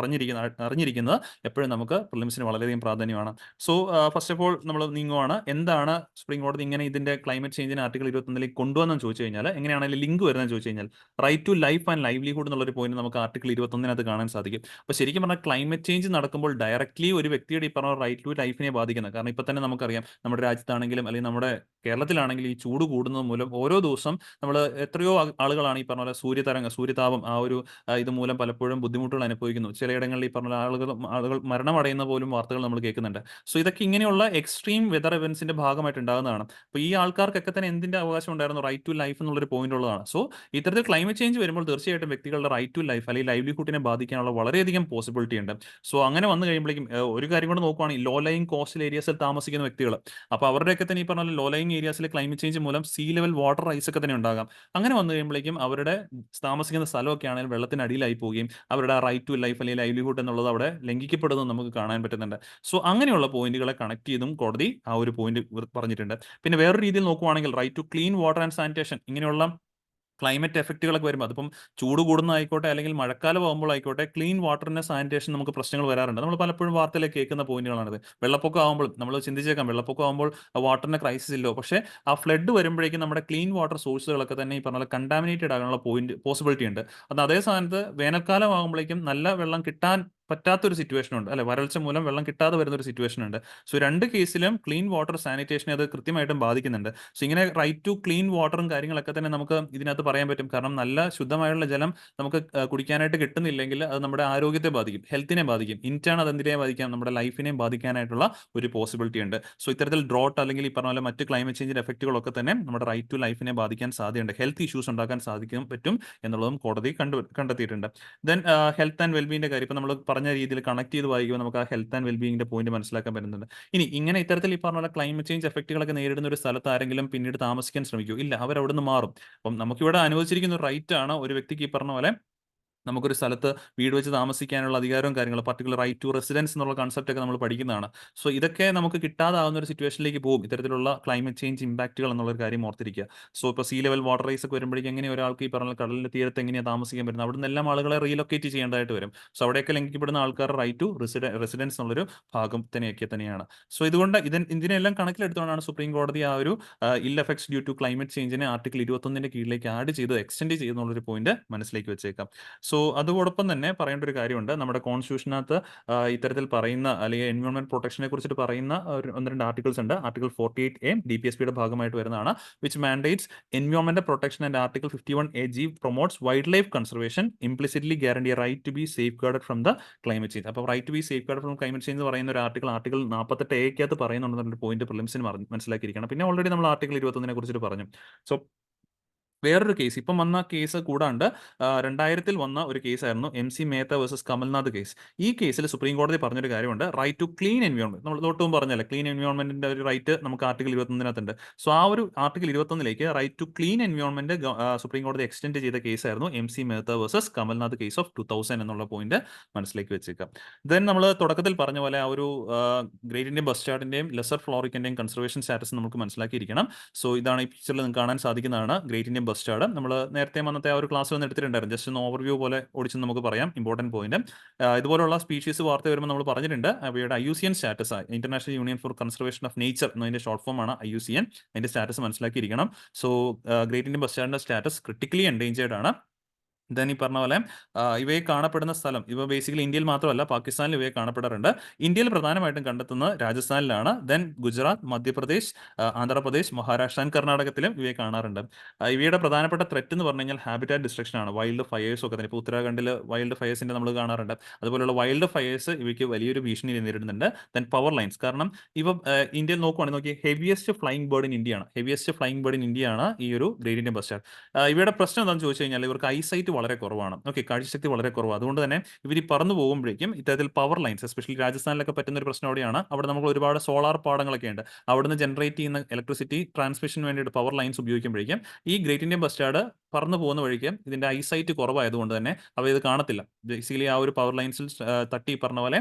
അറിഞ്ഞിരിക്കുന്നത് എപ്പോഴും നമുക്ക് പ്രിലിംസിന് വളരെയധികം പ്രാധാന്യമാണ്. സോ ഫസ്റ്റ് ഓഫ് ഓൾ നമ്മൾ നീങ്ങുവാണ്, എന്താണ് സുപ്രീം കോടതി ഇങ്ങനെ ഇതിന്റെ ക്ലൈമറ്റ് ചേഞ്ചിന് ആർട്ടിക്കിൾ 21ലേക്ക് കൊണ്ടുവന്നെന്ന് ചോദിച്ചു കഴിഞ്ഞാൽ, എങ്ങനെയാണ് അതിൽ ലിങ്ക് വരുന്നതെന്ന് ചോദിച്ചു കഴിഞ്ഞാൽ, right to life and livelihood എന്നുള്ളൊരു പോയിന്റ് നമുക്ക് ആർട്ടിക്കിൾ 21 കാണാൻ സാധിക്കും. അപ്പോൾ ശരിക്കും പറഞ്ഞാൽ ക്ലൈമറ്റ് ചേഞ്ച് നടക്കുമ്പോൾ ഡയറക്ട്ലി ഒരു വ്യക്തിയുടെ ഈ പറഞ്ഞ റൈറ്റ് ടു ലൈഫിനെ ബാധിക്കുന്നത്. കാരണം ഇപ്പൊ തന്നെ നമുക്കറിയാം, നമ്മുടെ രാജ്യത്താണെങ്കിലും അല്ലെങ്കിൽ നമ്മുടെ കേരളത്തിലാണെങ്കിലും ഈ ചൂട് കൂടുന്നത് മൂലം ഓരോ ദിവസം നമ്മൾ എത്രയോ ആളുകളാണ് ഈ പറഞ്ഞ പോലെ സൂര്യതാപം ആ ഒരു ഇത് മൂലം പലപ്പോഴും ബുദ്ധിമുട്ടുകൾ അനുഭവിക്കുന്നു. ചിലയിടങ്ങളിൽ ഈ പറഞ്ഞ ആളുകൾ മരണമടയുന്ന പോലും വാർത്തകൾ നമ്മൾ കേൾക്കുന്നുണ്ട്. സോ ഇതൊക്കെ ഇങ്ങനെയുള്ള എക്സ്ട്രീം വെതർ ഇവന്റ്സിന്റെ ഭാഗമായിട്ട് ഉണ്ടാകുന്നതാണ്. അപ്പോൾ ഈ ആൾക്കാർക്കൊക്കെ തന്നെ എന്തിന്റെ അവകാശം ഉണ്ടായിരുന്നു, റൈറ്റ് ടു ലൈഫ് എന്നുള്ളൊരു പോയിന്റ് ഉള്ളതാണ്. സോ ഇത്തരത്തിൽ ക്ലൈമറ്റ് ചേഞ്ച് വരുമ്പോൾ തീർച്ചയായിട്ടും വ്യക്തികളുടെ റൈറ്റ് ടു ലൈഫ് അല്ലെങ്കിൽ ലൈവ്ലിഹുഡിനെ ബാധിക്കാനുള്ള വളരെയധികം പോസിബിലിറ്റി ഉണ്ട്. സോ അങ്ങനെ വന്നു കഴിയുമ്പോഴേക്കും ഒരു കാര്യം കൂടെ നോക്കുവാണെങ്കിൽ ലോ ലൈങ് കോസ്റ്റൽ ഏരിയാസിൽ താമസിക്കുന്ന വ്യക്തികൾ, അപ്പോൾ അവരുടെയൊക്കെ തന്നെ ഈ പറഞ്ഞ ലോ ലൈങ് ഏരിയാസിലെ ക്ലൈമറ്റ് ചേഞ്ച് മൂലം സീ ലെവൽ വാട്ടർ റൈസ് ഒക്കെ തന്നെ ഉണ്ടാകാം. അങ്ങനെ വന്നു കഴിയുമ്പോഴേക്കും അവരുടെ താമസിക്കുന്ന സ്ഥലമൊക്കെ ആണെങ്കിൽ വെള്ളത്തിനടിയിലായി പോവുകയും അവരുടെ റൈറ്റ് ടു ലൈഫ് അല്ലെങ്കിൽ ലൈവ്ലിഹുഡ് എന്നുള്ളത് അവിടെ ലംഘിക്കപ്പെടുന്നത് നമുക്ക് കാണാൻ പറ്റുന്നുണ്ട്. സോ അങ്ങനെയുള്ള പോയിന്റുകളെ കണക്ട് ചെയ്തും കോടതി ആ ഒരു പോയിന്റ് പറഞ്ഞിട്ടുണ്ട്. പിന്നെ വേറൊരു രീതിയിൽ നോക്കുവാണെങ്കിൽ right to clean water and sanitation, ഇങ്ങനെയുള്ള ക്ലൈമറ്റ് എഫക്റ്റുകളൊക്കെ വരുമ്പോൾ, അതിപ്പം ചൂട് കൂടുന്നതായിക്കോട്ടെ അല്ലെങ്കിൽ മഴക്കാലം ആകുമ്പോഴായിക്കോട്ടെ, ക്ലീൻ വാട്ടറിന്റെ സാനിറ്റേഷൻ നമുക്ക് പ്രശ്നങ്ങൾ വരാറുണ്ട്. നമ്മൾ പലപ്പോഴും വാർത്തയിലേക്ക് കേൾക്കുന്ന പോയിന്റുകളാണിത്. വെള്ളപ്പൊക്കം ആകുമ്പോൾ നമ്മൾ ചിന്തിച്ചേക്കാം, വെള്ളപ്പൊക്കം ആകുമ്പോൾ വാട്ടറിന് ക്രൈസിസ് ഇല്ലോ, പക്ഷേ ആ ഫ്ലഡ് വരുമ്പോഴേക്കും നമ്മുടെ ക്ലീൻ വാട്ടർ സോഴ്സുകളൊക്കെ തന്നെ ഈ പറഞ്ഞ കണ്ടാമിനേറ്റഡ് ആകാനുള്ള പോസിബിലിറ്റി ഉണ്ട്. അത് അതേ സ്ഥാനത്ത് വേനൽക്കാലം ആകുമ്പോഴേക്കും നല്ല വെള്ളം കിട്ടാൻ പറ്റാത്തൊരു സിറ്റുവേഷൻ ഉണ്ട്, അല്ലെ, വരൾച്ച മൂലം വെള്ളം കിട്ടാതെ വരുന്ന ഒരു സിറ്റുവേഷൻ ഉണ്ട്. സോ രണ്ട് കേസിലും ക്ലീൻ വാട്ടർ സാനിറ്റേഷനെ അത് കൃത്യമായിട്ടും ബാധിക്കുന്നുണ്ട്. സോ ഇങ്ങനെ റൈറ്റ് ടു ക്ലീൻ വാട്ടറും കാര്യങ്ങളൊക്കെ തന്നെ നമുക്ക് ഇതിനകത്ത് പറയാൻ പറ്റും. കാരണം നല്ല ശുദ്ധമായുള്ള ജലം നമുക്ക് കുടിക്കാനായിട്ട് കിട്ടുന്നില്ലെങ്കിൽ അത് നമ്മുടെ ആരോഗ്യത്തെ ബാധിക്കും, ഹെൽത്തിനെ ബാധിക്കും, ഇൻറ്റേൺ അത് എന്തിനെ ബാധിക്കാം, നമ്മുടെ ലൈഫിനെയും ബാധിക്കാനായിട്ടുള്ള ഒരു പോസിബിലിറ്റി ഉണ്ട്. സോ ഇത്തരത്തിൽ ഡ്രോട്ട് അല്ലെങ്കിൽ ഈ പറഞ്ഞ പോലെ മറ്റ് ക്ലൈമറ്റ് ചേഞ്ചിന്റെ എഫക്റ്റുകളൊക്കെ തന്നെ നമ്മുടെ റൈറ്റ് ടു ലൈഫിനെ ബാധിക്കാൻ സാധ്യതയുണ്ട്, ഹെൽത്ത് ഇഷ്യൂസ് ഉണ്ടാക്കാൻ പറ്റും എന്നുള്ളതും കോടതി കണ്ടെത്തിയിട്ടുണ്ട്. ദെൻ ഹെൽത്ത് ആൻഡ് വെൽബീങ്ങിന്റെ കാര്യം ഇപ്പം നമ്മൾ പറഞ്ഞ രീതിയിൽ കണക്ട് ചെയ്ത് വായിക്കുമ്പോൾ നമുക്ക് ആ ഹെൽത്ത് ആൻഡ് വെൽബീങ്ങിന്റെ പോയിന്റ് മനസ്സിലാക്കാൻ പറ്റുന്നുണ്ട്. ഇനി ഇങ്ങനെ ഇത്തരത്തിൽ ഈ പറഞ്ഞ ക്ലൈമറ്റ് ചേഞ്ച് എഫക്റ്റുകളൊക്കെ നേരിടുന്ന ഒരു സ്ഥലത്ത് ആരെങ്കിലും പിന്നീട് താമസിക്കാൻ ശ്രമിക്കൂ? ഇല്ല, അവർ അവിടെ നിന്ന് മാറും. അപ്പം നമുക്കിവിടെ അനുവദിച്ചിരിക്കുന്ന ഒരു റൈറ്റ് ആണ് ഒരു വ്യക്തിക്ക് ഈ പറഞ്ഞ പോലെ നമുക്കൊരു സ്ഥലത്ത് വീട് വെച്ച് താമസിക്കാനുള്ള അധികാരവും കാര്യങ്ങളും, പർട്ടിക്കുലർ റൈറ്റ് ടു റെസിഡൻസ് എന്നുള്ള കൺസെപ്റ്റ് ഒക്കെ നമ്മൾ പഠിക്കുന്നതാണ്. സോ ഇതൊക്കെ നമുക്ക് കിട്ടാതാവുന്ന ഒരു സിറ്റുവേഷനിലേക്ക് പോകും ഇത്തരത്തിലുള്ള ക്ലൈമറ്റ് ചേഞ്ച് ഇമ്പാക്റ്റുകൾ എന്നുള്ളൊരു കാര്യം ഓർത്തിരിക്കുക. സോ ഇപ്പോൾ സീ ലെവൽ വാട്ടർ റൈസ് ഒക്കെ വരുമ്പോഴേക്കും എങ്ങനെ ഒരാൾക്ക് ഈ പറഞ്ഞ കടലിന്റെ തീരത്ത് എങ്ങനെയാണ് താമസിക്കാൻ പറ്റുന്നത്, അവിടെ നിന്ന് എല്ലാം ആളുകളെ റീലൊക്കേറ്റ് ചെയ്യേണ്ടതായിട്ട് വരും. സോ അവിടെയൊക്കെ ലംഘിക്കപ്പെടുന്ന ആൾക്കാരുടെ റൈറ്റ് ടു റെസിഡൻസ് എന്നുള്ളൊരു ഭാഗം തന്നെയാണ്. സോ ഇതുകൊണ്ട് ഇതിനെല്ലാം കണക്കിലെടുത്തുകൊണ്ടാണ് സുപ്രീം കോടതി ആ ഒരു ill effects due to climate ചേഞ്ചിനെ ആർട്ടിക്കിൾ 21ന്റെ കീഴിലേക്ക് ആഡ് ചെയ്ത് എക്സ്റ്റെൻഡ് ചെയ്യുന്നുള്ളൊരു പോയിന്റ് മനസ്സിലേക്ക് വെച്ചേക്കാം. സോ സോ അതോടൊപ്പം തന്നെ പറയേണ്ട ഒരു കാര്യമുണ്ട്, നമ്മുടെ കോൺസ്റ്റിറ്റ്യൂഷനകത്ത് ഇത്തരത്തിൽ പറയുന്ന അല്ലെങ്കിൽ എൻവയോൺമെന്റ് പ്രൊട്ടക്ഷനെ കുറിച്ചിട്ട് പറയുന്ന ഒരു 1-2 ആർട്ടിക്കിൾസ് ഉണ്ട്. ആർട്ടിക്കിൾ 48A DPSPയുടെ ഭാഗമായിട്ട് വരുന്നതാണ്, which mandates environment protection and article 51AG promotes wildlife conservation implicitly guarantee right to be safeguarded from the climate change. അപ്പോൾ right to be safeguard from climate change എന്ന് പറയുന്ന ഒരു article 48A പറയുന്നുണ്ടെന്നൊരു point പ്രിലിംസിന് മനസ്സിലാക്കിയിരിക്കണം. പിന്നെ already നമ്മൾ article 21 കുറിച്ചിട്ട് പറഞ്ഞു. So വേറൊരു കേസ് ഇപ്പം വന്ന കേസ് കൂടാണ്ട് 2000 വന്ന ഒരു കേസായിരുന്നു MC Mehta versus Kamal Nath case. ഈ കേസിൽ സുപ്രീം കോടതി പറഞ്ഞൊരു കാര്യമുണ്ട്, റൈറ്റ് ടു ക്ലീൻ എൻവയോൺമെന്റ്. നമ്മൾ തൊട്ടും പറഞ്ഞല്ലേ, ക്ലീൻ എൻവയോൺമെന്റിന്റെ ഒരു റൈറ്റ് നമുക്ക് ആർട്ടിക്കിൾ 21 സോ ആ ഒരു article 21 right to clean environment supreme കോടതി എക്സ്റ്റെൻഡ് ചെയ്ത കേസായിരുന്നു MC Mehta versus Kamal Nath case of 2000 എന്നുള്ള പോയിന്റ് മനസ്സിലേക്ക് വെച്ചേക്കാം. ദെൻ നമ്മൾ തുടക്കത്തിൽ പറഞ്ഞ പോലെ ആ ഒരു ഗ്രേറ്റ് ഇന്ത്യൻ ബസ്റ്റാർഡിന്റെയും ലെസർ ഫ്ലോറിക്കിന്റെയും കൺസർവേഷൻ സ്റ്റാറ്റസ് നമുക്ക് മനസ്സിലാക്കിയിരിക്കണം. സോ ഇതാണ് ഈ പിക്ചറിൽ നിങ്ങൾക്ക് കാണാൻ സാധിക്കുന്നതാണ് ഗ്രേറ്റ് ഇന്ത്യൻ ബസ്റ്റാർഡ്. നമ്മൾ നേരത്തെ വന്നത്തെ ആ ഒരു ക്ലാസ്സിൽ ഒന്ന് എടുത്തിട്ടുണ്ടായിരുന്നു, ജസ്റ്റ് ഒന്ന് ഓവർവ്യൂ പോലെ ഓടിച്ച് നമുക്ക് പറയാം ഇമ്പോർട്ടൻറ്റ് പോയിന്റ്. ഇതുപോലുള്ള സ്പീഷീസ് വാർത്ത വരുമ്പോൾ നമ്മൾ പറഞ്ഞിട്ടുണ്ട് അവയുടെ IUCN status, international union for conservation of nature എന്നതിന്റെ ഷോർട്ട് ഫോം ആണ് IUCN. അതിന്റെ സ്റ്റാറ്റസ് മനസ്സിലാക്കിയിരിക്കണം. സോ ഗ്രേറ്റ് ഇന്ത്യൻ ബസ്റ്റാർഡിന്റെ സ്റ്റാറ്റസ് ക്രിട്ടിക്കലി എൻഡേഞ്ചേർഡ് ആണ്. ദെൻ ഈ പറഞ്ഞ പോലെ ഇവയെ കാണപ്പെടുന്ന സ്ഥലം, ഇവ ബേസിക്കലി ഇന്ത്യയിൽ മാത്രമല്ല പാകിസ്ഥാനിൽ ഇവയെ കാണപ്പെടാറുണ്ട്. ഇന്ത്യയിൽ പ്രധാനമായിട്ടും കണ്ടെത്തുന്നത് രാജസ്ഥാനിലാണ്. ദെൻ ഗുജറാത്ത്, മധ്യപ്രദേശ്, ആന്ധ്രാപ്രദേശ്, മഹാരാഷ്ട്ര ആൻഡ് കർണാടകത്തിലും ഇവയെ കാണാറുണ്ട്. ഇവയുടെ പ്രധാനപ്പെട്ട ത്രെറ്റ് എന്ന് പറഞ്ഞു കഴിഞ്ഞാൽ ഹാബിറ്റാറ്റ് ഡിസ്ട്രക്ഷൻ ആണ്, വൈൽഡ് ഫയേഴ്സ് ഒക്കെ തന്നെ. ഇപ്പോൾ ഉത്തരാഖണ്ഡിൽ വൈൽഡ് ഫയേഴ്സിന്റെ നമ്മൾ കാണാറുണ്ട്. അതുപോലെയുള്ള വൈൽഡ് ഫയേഴ്സ് ഇവയ്ക്ക് വലിയൊരു ഭീഷണി നേരിടുന്നുണ്ട്. ദെൻ പവർ ലൈൻസ്, കാരണം ഇവ ഇന്ത്യയിൽ നോക്കുവാണെങ്കിൽ നോക്കി heaviest flying bird in India ആണ്. Heaviest flying bird in India ആണ് ഈ ഒരു ഗ്രേറ്റ് ഇന്ത്യൻ ബസ്റ്റാർഡ്. ഇവയുടെ പ്രശ്നം എന്താണെന്ന് ചോദിച്ചു കഴിഞ്ഞാൽ ഇവർക്ക് ഐസൈറ്റ് വളരെ കുറവാണ്. ഓക്കെ, കാഴ്ചശക്തി വളരെ കുറവാണ്. അതുകൊണ്ട് തന്നെ ഇവർ പറന്നു പോകുമ്പോഴേക്കും ഇത്തരത്തിൽ പവർ ലൈൻസ്, എസ്പെഷ്യലി രാജസ്ഥാനിലൊക്കെ പറ്റുന്ന ഒരു പ്രശ്നം അവിടെയാണ്. അവിടെ നമുക്ക് ഒരുപാട് സോളാർ പാടങ്ങളൊക്കെ ഉണ്ട്. അവിടുന്ന് ജനറേറ്റ് ചെയ്യുന്ന ഇലക്ട്രിസിറ്റി ട്രാൻസ്മിഷന് വേണ്ടിയിട്ട് പവർ ലൈൻസ് ഉപയോഗിക്കുമ്പോഴേക്കും ഈ ഗ്രേറ്റ് ഇന്ത്യൻ ബസ്റ്റാർഡ് പറന്നു പോകുന്ന വഴിക്ക് ഇതിന്റെ ഐസൈറ്റ് കുറവായതുകൊണ്ട് തന്നെ അവ ഇത് കാണത്തില്ല. ബേസിക്കലി ആ ഒരു പവർ ലൈൻസിൽ തട്ടി പറഞ്ഞ പോലെ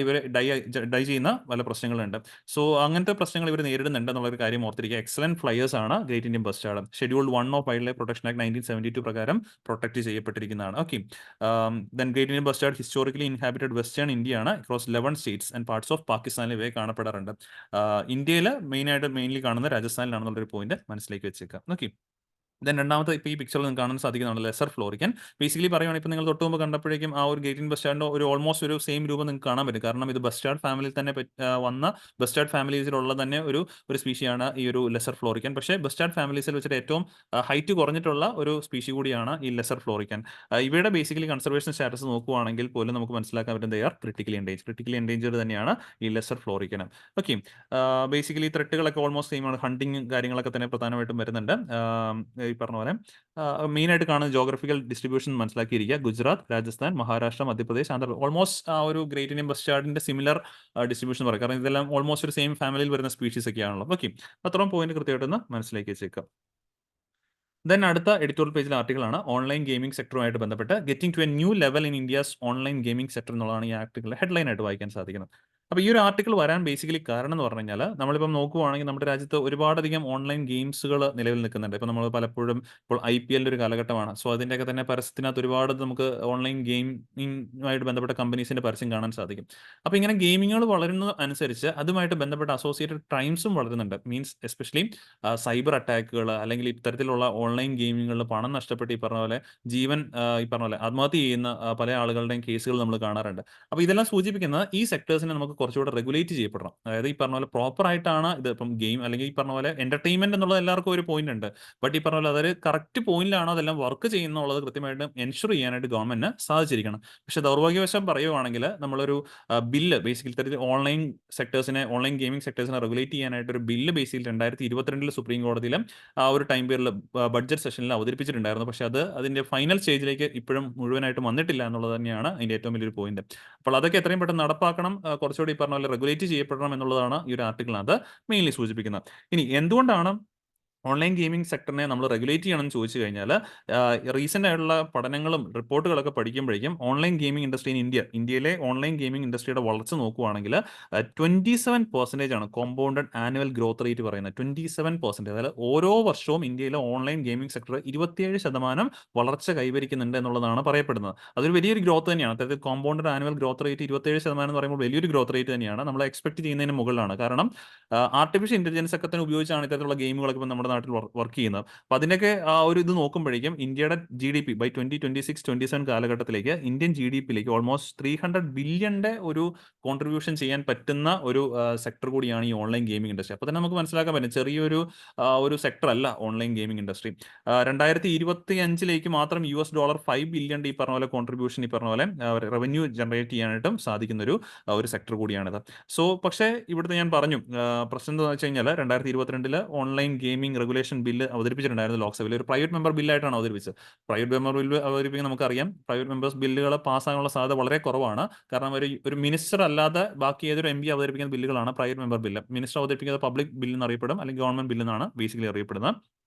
ഇവർ ഡൈ ചെയ്യുന്ന പല പ്രശ്നങ്ങളുണ്ട്. സോ അങ്ങനത്തെ പ്രശ്നങ്ങൾ ഇവർ നേരിടുന്നുണ്ട് എന്നുള്ളൊരു കാര്യം ഓർത്തിരിക്കുക. എക്സലന്റ് ഫ്ലയേഴ്സ് ആണ് great Indian bustard. Schedule 1 of wildlife protection act 1972 പ്രകാരം പ്രൊട്ടക്ട് ചെയ്യപ്പെട്ടിരിക്കുന്നതാണ്. Okay, then great Indian bustard historically inhabited western ഇന്ത്യയാണ്. Across 11 states and parts of പാകിസ്ഥാനിൽ ഇവയെ കാണപ്പെടാറുണ്ട്. ഇന്ത്യയിൽ മെയിൻലി കാണുന്ന രാജസ്ഥാനിലാണെന്നുള്ളൊരു പോയിന്റ് മനസ്സിലേക്ക് വെച്ചേക്കാം. ഓക്കെ, ദെൻ രണ്ടാമത്തെ ഇപ്പോൾ ഈ പിക്ചറിൽ നിങ്ങൾക്ക് കാണാൻ സാധിക്കുന്നതാണ് ലെസർ ഫ്ലോറിക്കൻ. ബേസിക്കലി പറയുകയാണെങ്കിൽ ഇപ്പോൾ നിങ്ങൾ തൊട്ട് മുമ്പ് കണ്ടപ്പോഴേക്കും ആ ഒരു ഗ്രേറ്റ് ഇന്ത്യൻ ബസ്റ്റാർഡിൻ്റെ ഒരു ഓൾമോസ്റ്റ് ഒരു സെയിം രൂപം നിങ്ങൾക്ക് കാണാൻ പറ്റും. കാരണം ഇത് ബസ്റ്റാർഡ് ഫാമിലിയിൽ തന്നെ വന്ന ബസ്റ്റാർഡ് ഫാമിലീസിലുള്ള തന്നെ ഒരു സ്പീഷിയാണ് ഈ ഒരു ലെസർ ഫ്ലോറിക്കൻ. പക്ഷേ ബസ്റ്റാർഡ് ഫാമിലീസിൽ വെച്ചിട്ട് ഏറ്റവും ഹൈറ്റ് കുറഞ്ഞിട്ടുള്ള ഒരു സ്പീഷി കൂടിയാണ് ഈ ലെസർ ഫ്ലോറിക്കൻ. ഇവയുടെ ബേസിക്കലി കൺസർവേഷൻ സ്റ്റാറ്റസ് നോക്കുകയാണെങ്കിൽ പോലും നമുക്ക് മനസ്സിലാക്കാൻ പറ്റും ദേ ആർ ക്രിട്ടിക്കലി എൻഡേഞ്ചേർഡ് തന്നെയാണ് ഈ ലെസർ ഫ്ലോറിക്കൻ. ഓക്കെ, ബേസിക്കലി ത്രെട്ടുകളൊക്കെ ഓൾമോസ്റ്റ് സെയിം ആണ്. ഹണ്ടിങ് കാര്യങ്ങളൊക്കെ തന്നെ പ്രധാനമായിട്ടും വരുന്നുണ്ട്. ഈ പറഞ്ഞ പോലെ മെയിനായിട്ട് കാണുന്ന ജോഗ്രഫിക്കൽ ഡിസ്ട്രിബ്യൂഷൻ മനസ്സിലാക്കിയിരിക്കുക. ഗുജറാത്ത്, രാജസ്ഥാൻ, മഹാരാഷ്ട്ര, മധ്യപ്രദേശ്, ആന്ധ്ര, ഓൾമോസ്റ്റ് ആ ഒരു ഗ്രേറ്റ് ഇന്ത്യൻ ബസ്റ്റാർഡിന്റെ സിമിലർ ഡിസ്ട്രിബ്യൂഷൻ പറയും. കാരണം ഇതെല്ലാം ഓൾമോസ്റ്റ് ഒരു സെയിം ഫാമിലിയിൽ വരുന്ന സ്പീഷീസ് ഒക്കെ ആണല്ലോ. ഓക്കെ, അത്രയും പോയിന്റ് കൃത്യമായിട്ടൊന്ന് മനസ്സിലാക്കി വെച്ചേക്കാം. ദെൻ അടുത്ത എഡിറ്റോറിയൽ പേജിലെ ആർട്ടിക്കിളാണ് ഓൺലൈൻ ഗെയിമിംഗ് സെക്ടറുമായിട്ട് ബന്ധപ്പെട്ട് getting to a new level in India's online gaming sector എന്നുള്ളതാണ് ഈ ആർട്ടിക്കിളിലെ ഹെഡ്ലൈൻ ആയിട്ട് വായിക്കാൻ സാധിക്കുന്നത്. അപ്പോൾ ഈ ഒരു ആർട്ടിക്കിൾ വരാൻ ബേസിക്കലി കാരണം എന്ന് പറഞ്ഞു കഴിഞ്ഞാൽ നമ്മളിപ്പം നോക്കുവാണെങ്കിൽ നമ്മുടെ രാജ്യത്ത് ഒരുപാടധികം ഓൺലൈൻ ഗെയിംസുകൾ നിലവിൽ നിൽക്കുന്നുണ്ട്. ഇപ്പോൾ നമ്മൾ പലപ്പോഴും ഇപ്പോൾ IPL ഒരു കാലഘട്ടമാണ്. സോ അതിൻ്റെയൊക്കെ തന്നെ പരസ്യത്തിനകത്ത് ഒരുപാട് നമുക്ക് ഓൺലൈൻ ഗെയിമിങ്ങുമായിട്ട് ബന്ധപ്പെട്ട കമ്പനീസിൻ്റെ പരസ്യം കാണാൻ സാധിക്കും. അപ്പോൾ ഇങ്ങനെ ഗെയിമിങ്ങുകൾ വളരുന്ന അനുസരിച്ച് അതുമായിട്ട് ബന്ധപ്പെട്ട അസോസിയേറ്റഡ് ക്രൈംസും വളരുന്നുണ്ട്. മീൻസ് എസ്പെഷ്യലി സൈബർ അറ്റാക്കുകൾ അല്ലെങ്കിൽ ഇത്തരത്തിലുള്ള ഓൺലൈൻ ഗെയിമിങ്ങുകളിൽ പണം നഷ്ടപ്പെട്ട് ഈ പറഞ്ഞ പോലെ ജീവൻ ഈ പറഞ്ഞ പോലെ ആത്മഹത്യ ചെയ്യുന്ന പല ആളുകളുടെയും കേസുകൾ നമ്മൾ കാണാറുണ്ട്. അപ്പോൾ ഇതെല്ലാം സൂചിപ്പിക്കുന്നത് ഈ സെക്ടേഴ്സിനെ നമുക്ക് കുറച്ചുകൂടെ റെഗുലേറ്റ് ചെയ്യപ്പെടണം. അതായത് ഈ പറഞ്ഞ പോലെ പ്രോപ്പർ ആയിട്ടാണ് ഇത് ഇപ്പം ഗെയിം അല്ലെങ്കിൽ ഈ പറഞ്ഞ പോലെ എന്റർടൈൻമെന്റ് എന്നുള്ളത് എല്ലാവർക്കും ഒരു പോയിന്റ് ഉണ്ട്. ബട്ട് ഈ പറഞ്ഞ പോലെ അതൊരു കറക്റ്റ് പോയിന്റിലാണോ അതെല്ലാം വർക്ക് ചെയ്യുന്നുള്ളത് കൃത്യമായിട്ട് എൻഷുർ ചെയ്യാനായിട്ട് ഗവൺമെന്റിന് സാധിച്ചിരിക്കണം. പക്ഷേ ദൗർഭാഗ്യവശം പറയുവാണെങ്കിൽ നമ്മളൊരു ബില്ല് ബേസിക്കലി ഓൺലൈൻ ഗെയിമിംഗ് സെക്ടേഴ്സിനെ റെഗുലേറ്റ് ചെയ്യാനായിട്ട് ഒരു ബില്ല് ബേസിക്കലി 2022 സുപ്രീം കോടതിയിലും ആ ഒരു ടൈം പീരിയഡിൽ ബഡ്ജറ്റ് സെഷനിൽ അവതരിപ്പിച്ചിട്ടുണ്ടായിരുന്നു. പക്ഷേ അത് അതിന്റെ ഫൈനൽ സ്റ്റേജിലേക്ക് ഇപ്പോഴും മുഴുവനായിട്ട് വന്നിട്ടില്ല എന്നുള്ളത് തന്നെയാണ് അതിന്റെ ഏറ്റവും വലിയൊരു പോയിന്റ്. അപ്പോൾ അതൊക്കെ എത്രയും പെട്ടെന്ന് നടപ്പാക്കണം, കുറച്ചുകൂടി ഈ പറഞ്ഞ പോലെ റെഗുലേറ്റ് ചെയ്യപ്പെടണം എന്നുള്ളതാണ് ഈ ഒരു ആർട്ടിക്കിളിനകത്ത് മെയിൻലി സൂചിപ്പിക്കുന്നത്. ഇനി എന്തുകൊണ്ടാണ് ഓൺലൈൻ ഗെയിമിംഗ് സെക്ടറിനെ നമ്മൾ റെഗുലേറ്റ് ചെയ്യണമെന്ന് ചോദിച്ചു കഴിഞ്ഞാൽ റീസെൻ്റ് ആയിട്ടുള്ള പഠനങ്ങളും റിപ്പോർട്ടുകളൊക്കെ പഠിക്കുമ്പോഴേക്കും ഓൺലൈൻ ഗെയിമിംഗ് ഇൻഡസ്ട്രി ഇന്ത്യയിലെ ഓൺലൈൻ ഗെയിമിംഗ് ഇൻഡസ്ട്രിയുടെ വളർച്ച നോക്കുവാണെങ്കിൽ 27% ആണ് കോമ്പൗണ്ടഡ് ആനുവൽ ഗ്രോത്ത് റേറ്റ് പറയുന്നത്. 27%. അതായത് ഓരോ വർഷവും ഇന്ത്യയിലെ ഓൺലൈൻ ഗെയിമിംഗ് സെക്ടർ 27% വളർച്ച കൈവരിക്കുന്നുണ്ട് എന്നുള്ളതാണ് പറയപ്പെടുന്നത്. അതൊരു വലിയൊരു ഗ്രോത്ത് തന്നെയാണ്. അതായത് കോമ്പൗണ്ടഡ് ആനുവൽ ഗ്രോത്ത് റേറ്റ് 27% എന്ന് പറയുമ്പോൾ വലിയൊരു ഗ്രോത്ത് റേറ്റ് തന്നെയാണ്. നമ്മൾ എക്സ്പെക്ട് ചെയ്യുന്നതിന് മുകളിലാണ്. കാരണം ആർട്ടിഫിഷ്യൽ ഇന്റലിജൻസ് ഒക്കെ തന്നെ ഉപയോഗിച്ചാണ് ഇത്തരത്തിലുള്ള ഗെയിമുകളൊക്കെ ഇപ്പം നമ്മുടെ നാട്ടിൽ വർക്ക് ചെയ്യുന്നത്. അപ്പോൾ അതിൻ്റെയൊക്കെ ആ ഒരു ഇത് നോക്കുമ്പോഴേക്കും ഇന്ത്യയുടെ GDP ബൈ 2026-27 കാലഘട്ടത്തിലേക്ക് ഇന്ത്യൻ GDP-യിലേക്ക് ഓൾമോസ്റ്റ് 300 ബില്യന്റെ ഒരു കോൺട്രിബ്യൂഷൻ ചെയ്യാൻ പറ്റുന്ന ഒരു സെക്ടർ കൂടിയാണ് ഈ ഓൺലൈൻ ഗെയിമിംഗ് ഇൻഡസ്ട്രി. അപ്പോൾ തന്നെ നമുക്ക് മനസ്സിലാക്കാൻ പറ്റും ചെറിയൊരു ഒരു സെക്ടർ അല്ല ഓൺലൈൻ ഗെയിമിംഗ് ഇൻഡസ്ട്രി. 2025 മാത്രം $5 ബില്യൺ ഈ പറഞ്ഞ പോലെ കോൺട്രിബ്യൂഷൻ ഈ പറഞ്ഞ പോലെ റവന്യൂ ജനറേറ്റ് ചെയ്യാനായിട്ടും സാധിക്കുന്ന ഒരു സെക്ടർ കൂടിയാണിത്. സോ പക്ഷേ ഇവിടുത്തെ ഞാൻ പറഞ്ഞു പ്രശ്നം എന്താണെന്ന് വെച്ച് കഴിഞ്ഞാൽ 2022 ഓൺലൈൻ ഗെയിമിംഗ് റെഗുലേഷൻ ബില്ല് അവതരിപ്പിച്ചിട്ടുണ്ടായിരുന്നു ലോക്സഭയിൽ. ഒരു പ്രൈവറ്റ് മെമ്പർ ബില്ലായിട്ടാണ് അവതരിപ്പിച്ചത്. പ്രൈവറ്റ് മെമ്പർ ബില്ല് അവതരിപ്പിക്കാൻ നമുക്കറിയാം പ്രൈവറ്റ് മെമ്പേഴ്സ് ബില്ലുകൾ പാസ്സാകാനുള്ള സാധ്യത വളരെ കുറവാണ്. കാരണം ഒരു മിനിസ്റ്റർ അല്ലാതെ ബാക്കി ഏതൊരു MP അവതരിപ്പിക്കുന്ന ബില്ലുകളാണ് പ്രൈവറ്റ് മെമ്പർ ബില്ല്. മിനിസ്റ്റർ അവതരിപ്പിക്കുന്നത് പബ്ലിക് ബില്ല് എന്നറിയപ്പെടും, അല്ലെങ്കിൽ ഗവൺമെന്റ് ബില്ല് എന്നാണ് ബേസിക്കലി അറിയപ്പെടുന്നത്.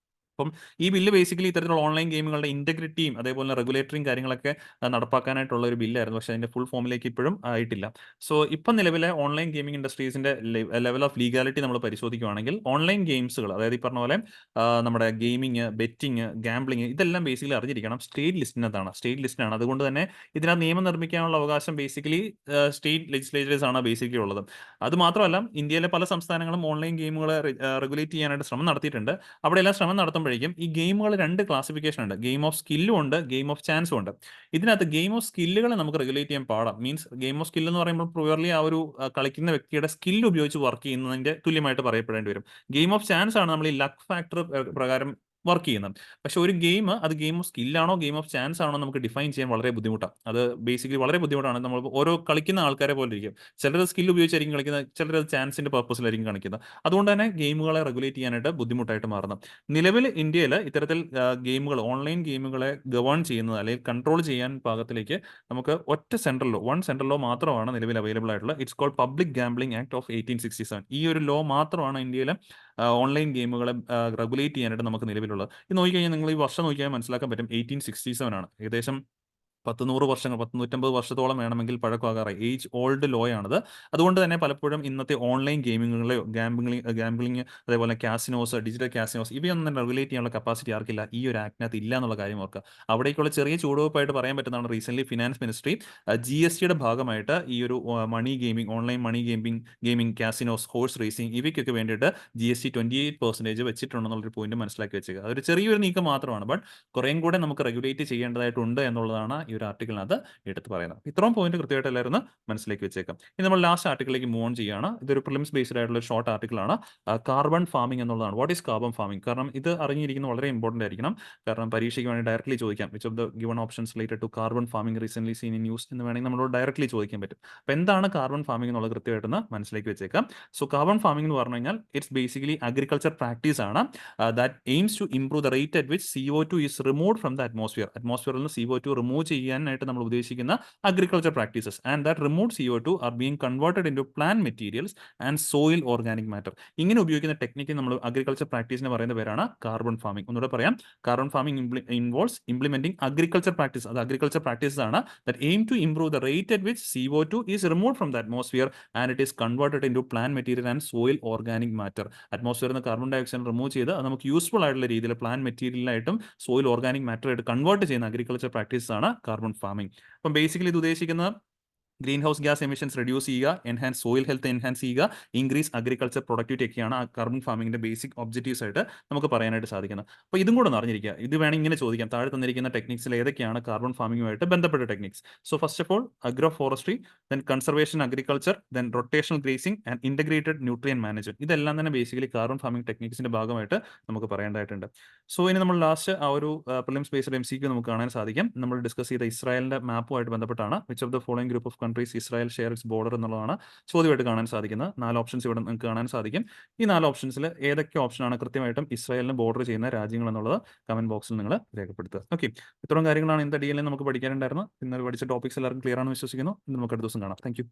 അപ്പം ഈ ബില്ല് ബേസിക്കലി ഇത്തരത്തിലുള്ള ഓൺലൈൻ ഗെയിമുകളുടെ ഇന്റഗ്രിറ്റിയും അതേപോലെ റെഗുലേറ്ററിയും കാര്യങ്ങളൊക്കെ നടപ്പാക്കാനായിട്ടുള്ള ഒരു ബില്ലായിരുന്നു. പക്ഷേ അതിന്റെ ഫുൾ ഫോമിലേക്ക് ഇപ്പോഴും ആയിട്ടില്ല. സോ ഇപ്പം നിലവിലെ ഓൺലൈൻ ഗെയിമിംഗ് ഇൻഡസ്ട്രീസിന്റെ ലെവൽ ഓഫ് ലീഗാലിറ്റി നമ്മൾ പരിശോധിക്കുകയാണെങ്കിൽ ഓൺലൈൻ ഗെയിംസുകൾ, അതായത് ഈ പറഞ്ഞ പോലെ നമ്മുടെ ഗെയിമിങ്, ബെറ്റിംഗ്, ഗാംബ്ലിംഗ് ഇതെല്ലാം ബേസിക്കലി അറിഞ്ഞിരിക്കണം സ്റ്റേറ്റ് ലിസ്റ്റിനാണ്. അതുകൊണ്ട് തന്നെ ഇതിനകത്ത് നിയമം നിർമ്മിക്കാനുള്ള അവകാശം ബേസിക്കലി സ്റ്റേറ്റ് ലെജിസ്ലേച്ചേഴ്സ് ആണ് ബേസിക്കലി ഉള്ളത്. അത് മാത്രമല്ല ഇന്ത്യയിലെ പല സംസ്ഥാനങ്ങളും ഓൺലൈൻ ഗെയിമുകളെ റെഗുലേറ്റ് ചെയ്യാനായിട്ട് ശ്രമം നടത്തിയിട്ടുണ്ട്. അവിടെ എല്ലാം ശ്രമം നടത്തുമ്പോഴേക്കും ഈ ഗെയിമുകൾ 2 ക്ലാസിഫിക്കേഷൻ ഉണ്ട്. ഗെയിം ഓഫ് സ്കില്ലും ഉണ്ട്, ഗെയിം ഓഫ് ചാൻസും ഉണ്ട്. ഇതിനകത്ത് ഗെയിം ഓഫ് സ്കില്ലുകളെ നമുക്ക് റെഗുലേറ്റ് ചെയ്യാൻ പാടാം. മീൻസ് ഗെയിം ഓഫ് സ്കിൽ എന്ന് പറയുമ്പോൾ പ്യുവർലി ആ ഒരു കളിക്കുന്ന വ്യക്തിയുടെ സ്കിൽ ഉപയോഗിച്ച് വർക്ക് ചെയ്യുന്നതിന്റെ തുല്യമായിട്ട് പറയപ്പെടേണ്ടി വരും. ഗെയിം ഓഫ് ചാൻസ് ആണ് നമ്മൾ ഈ ലക്ക് ഫാക്ടർ പ്രകാരം വർക്ക് ചെയ്യുന്നത്. പക്ഷെ ഒരു ഗെയിം അത് ഗെയിം ഓഫ് സ്കില്ലാണോ ഗെയിം ഓഫ് ചാൻസ് ആണോ നമുക്ക് ഡിഫൈൻ ചെയ്യാൻ വളരെ ബുദ്ധിമുട്ടാണ്. അത് ബേസിക്കലി വളരെ ബുദ്ധിമുട്ടാണ്. നമ്മൾ ഓരോ കളിക്കുന്ന ആൾക്കാരെ പോലെ ഇരിക്കും. ചിലർ സ്കിൽ ഉപയോഗിച്ചായിരിക്കും കളിക്കുന്നത്, ചിലർ ചാൻസിന്റെ പർപ്പസിലായിരിക്കും കളിക്കുന്നത്. അതുകൊണ്ട് തന്നെ ഗെയിമുകളെ റെഗുലേറ്റ് ചെയ്യാനായിട്ട് ബുദ്ധിമുട്ടായിട്ട് മാറുന്നു. നിലവിൽ ഇന്ത്യയിൽ ഇത്തരത്തിൽ ഗെയിമുകൾ, ഓൺലൈൻ ഗെയിമുകളെ ഗവേൺ ചെയ്യുന്നത് അല്ലെങ്കിൽ കൺട്രോൾ ചെയ്യാൻ പാകത്തിലേക്ക് നമുക്ക് ഒറ്റ വൺ സെൻട്രൽ ലോ മാത്രമാണ് നിലവിൽ അവൈലബിൾ ആയിട്ടുള്ളത്. It's called public gambling act of 1867. ഈ ഒരു ലോ മാത്രമാണ് ഇന്ത്യയിലെ ഓൺലൈൻ ഗെയിമുകളെ റെഗുലേറ്റ് ചെയ്യാനായിട്ട് നമുക്ക് നിലവിലുള്ളത്. ഇത് നോക്കിക്കഴിഞ്ഞാൽ നിങ്ങൾ ഈ വർഷം നോക്കിയാൽ മനസ്സിലാക്കാൻ പറ്റും 1867 ആണ്. ഏകദേശം 100 വർഷങ്ങൾ, 150 വർഷത്തോളം വേണമെങ്കിൽ പഴക്കമാകാറായി. ഏജ് ഓൾഡ് ലോ ആണത്. അതുകൊണ്ട് തന്നെ പലപ്പോഴും ഇന്നത്തെ ഓൺലൈൻ ഗെയിമിങ്ങുകളെയോ ഗാംബ്ലിംഗ് അതേപോലെ കാസിനോസ്, ഡിജിറ്റൽ കാസിനോസ് ഇവയൊന്നും തന്നെ റെഗുലേറ്റ് ചെയ്യാനുള്ള കപ്പാസിറ്റി ആർക്കില്ല, ഈ ഒരു ആക്ടിനകത്ത് ഇല്ല എന്നുള്ള കാര്യം ഓർക്കുക. അവിടേക്കുള്ള ചെറിയ ചുവടുവെപ്പായിട്ട് പറയാൻ പറ്റുന്നതാണ് റീസെന്റ് ഫിനാൻസ് മിനിസ്ട്രി GSTയുടെ ഭാഗമായിട്ട് ഈ ഒരു money gaming, online money gaming, casinos, horse racing ഇവയ്ക്കൊക്കെ വേണ്ടിയിട്ട് GST 28% വെച്ചിട്ടുണ്ടെന്നുള്ളൊരു പോയിന്റ് മനസ്സിലാക്കി വെച്ചേക്കുക. അതൊരു ചെറിയൊരു നീക്കം മാത്രമാണ്. ബട്ട് കുറേയും കൂടെ നമുക്ക് റെഗുലേറ്റ് ചെയ്യേണ്ടതായിട്ടുണ്ട് എന്നുള്ളതാണ് ഈ ഒരു ആർട്ടിക്കിളിനകത്ത് എടുത്ത് പറയുന്നത്. ഇത്രയും പോയിന്റ് കൃത്യമായിട്ട് എല്ലാവരും മനസ്സിലാക്കി വെച്ചേക്കാം. ഇനി നമ്മൾ ലാസ്റ്റ് ആർട്ടിക്കിളിലേക്ക് മൂവ് ഓൺ ചെയ്യുകയാണ്. ഇതൊരു പ്രിലിംസ് ബേസ്ഡ് ആയിട്ടുള്ള ഒരു ഷോർട്ട് ആർട്ടിക്കിളാണ്. കാർബൺ ഫാമിംഗ് എന്നുള്ളതാണ്. What is carbon farming? കാരണം ഇത് അറിഞ്ഞിരിക്കുന്നത് വളരെ ഇമ്പോർട്ടന്റ് ആയിരിക്കണം. കാരണം പരീക്ഷയ്ക്ക് വേണ്ടി ഡയറക്ട്ലി ചോദിക്കാം. Which of the given options related to carbon farming recent seen in news എന്ന് വേണമെങ്കിൽ നമ്മളോട് ഡയറക്ട്ലി ചോദിക്കാൻ പറ്റും. അപ്പോൾ എന്താണ് കാർബൺ ഫാമിംഗ് എന്നുള്ളത് കൃത്യമായിട്ടൊന്ന് മനസ്സിലാക്കി വെച്ചേക്കാം. സോ കാർബൺ ഫാമിംഗ് എന്ന് പറഞ്ഞു കഴിഞ്ഞാൽ ഇറ്റ്സ് ബേസിക്കലി അഗ്രികൾച്ചർ പ്രാക്ടീസ് ആണ് that aims to improve the rate at which CO2 is removed from the അറ്റ്മോസ്ഫിയറിൽ നിന്ന് CO2 റിമൂവ് ചെയ്യാനായിട്ട് നമ്മൾ ഉദ്ദേശിക്കുന്ന agriculture practices and that removed CO2 are being converted into plant materials and soil organic matter. ഇങ്ങനെ ഉപയോഗിക്കുന്ന technique നമ്മൾ agriculture പ്രാക്ടീസിന് പറയുന്ന പേരാണ് കാർബൺ ഫാമിംഗ്. ഒന്നുകൂടെ പറയാം, carbon farming involves implementing agriculture practice. അത് അഗ്രികൾച്ചർ പ്രാക്ടീസസ് ആണ് that aim to improve the rate at which CO2 is removed from the atmosphere and it is converted into plant material and soil organic matter. അറ്റ്മോസ്ഫിയറിൽ നിന്ന് carbon dye oxide remove ചെയ്ത് അത് നമുക്ക് useful ആയിട്ടുള്ള രീതിയിൽ plant മെറ്റീരിയലായിട്ടും soil organic matter ആയിട്ട് convert ചെയ്യുന്ന agriculture practices ആണ് കാർബൺ ഫാമിംഗ്. അപ്പം ബേസിക്കലി ഇത് ഉദ്ദേശിക്കുന്നത് green house gas emissions reduce ചെയ്യുക, എൻഹാൻസ് സോയിൽ ഹെൽത്ത് എൻഹാൻസ് ചെയ്യുക, ഇൻക്രീസ് അഗ്രികൾച്ചർ പ്രൊഡക്ടിവിറ്റി ഒക്കെയാണ് ആ കാർബൺ ഫാമിംഗിന്റെ ബേസിക് ഒബ്ജക്റ്റീവ്സ് ആയിട്ട് നമുക്ക് പറയാനായിട്ട് സാധിക്കുന്നത്. അപ്പോൾ ഇതും കൂടെ അറിഞ്ഞിരിക്കുക. ഇത് വേണമെങ്കിൽ ഇങ്ങനെ ചോദിക്കാം, താഴെ തന്നിരിക്കുന്ന ടെക്നിക്സിൽ ഏതൊക്കെയാണ് കാർബൺ ഫാമിംഗുമായിട്ട് ബന്ധപ്പെട്ട techniques? So first of all agro forestry, then conservation agriculture, then rotational grazing and integrated nutrient management. ഇതെല്ലാം തന്നെ ബേസിക്കലി കാർബൺ ഫാമിംഗ് ടെക്നിക്സിന്റെ ഭാഗമായിട്ട് നമുക്ക് പറയേണ്ടതായിട്ടുണ്ട്. സോ ഇനി നമ്മൾ ലാസ്റ്റ് ആ ഒരു പ്രിലിംസ് ബേസ്ഡ് MCQ നമുക്ക് കാണാൻ സാധിക്കും. നമ്മൾ ഡിസ്കസ് ചെയ്ത ഇസ്രായേലിന്റെ മാപ്പുമായിട്ട് ബന്ധപ്പെട്ടാണ്. Which of the following group of countries Israel share it's border എന്നുള്ളതാണ് ചോദ്യമായിട്ട് കാണാൻ സാധിക്കുന്നത്. 4 ഓപ്ഷൻസ് ഇവിടെ നിങ്ങൾക്ക് കാണാൻ സാധിക്കും. ഈ 4 ഓപ്ഷൻസിൽ ഏതൊക്കെ ഓപ്ഷനാണ് കൃത്യമായിട്ടും ഇസ്രായേലിന് ബോർഡർ ചെയ്യുന്ന രാജ്യങ്ങൾ എന്നുള്ളത് കമന്റ് ബോക്സിൽ നിങ്ങൾ രേഖപ്പെടുത്തുക. ഓക്കെ, ഇത്രയും കാര്യങ്ങളാണ് ഇന്നത്തെ DL നമുക്ക് പഠിക്കാനുണ്ടായിരുന്നത്. ഇന്ന് പഠിച്ച ടോപ്പിക്സ് എല്ലാവർക്കും ക്ലിയർ ആണെന്ന് വിശ്വസിക്കുന്നു. നമുക്ക് അടുത്ത ദിവസം കാണാം. താങ്ക്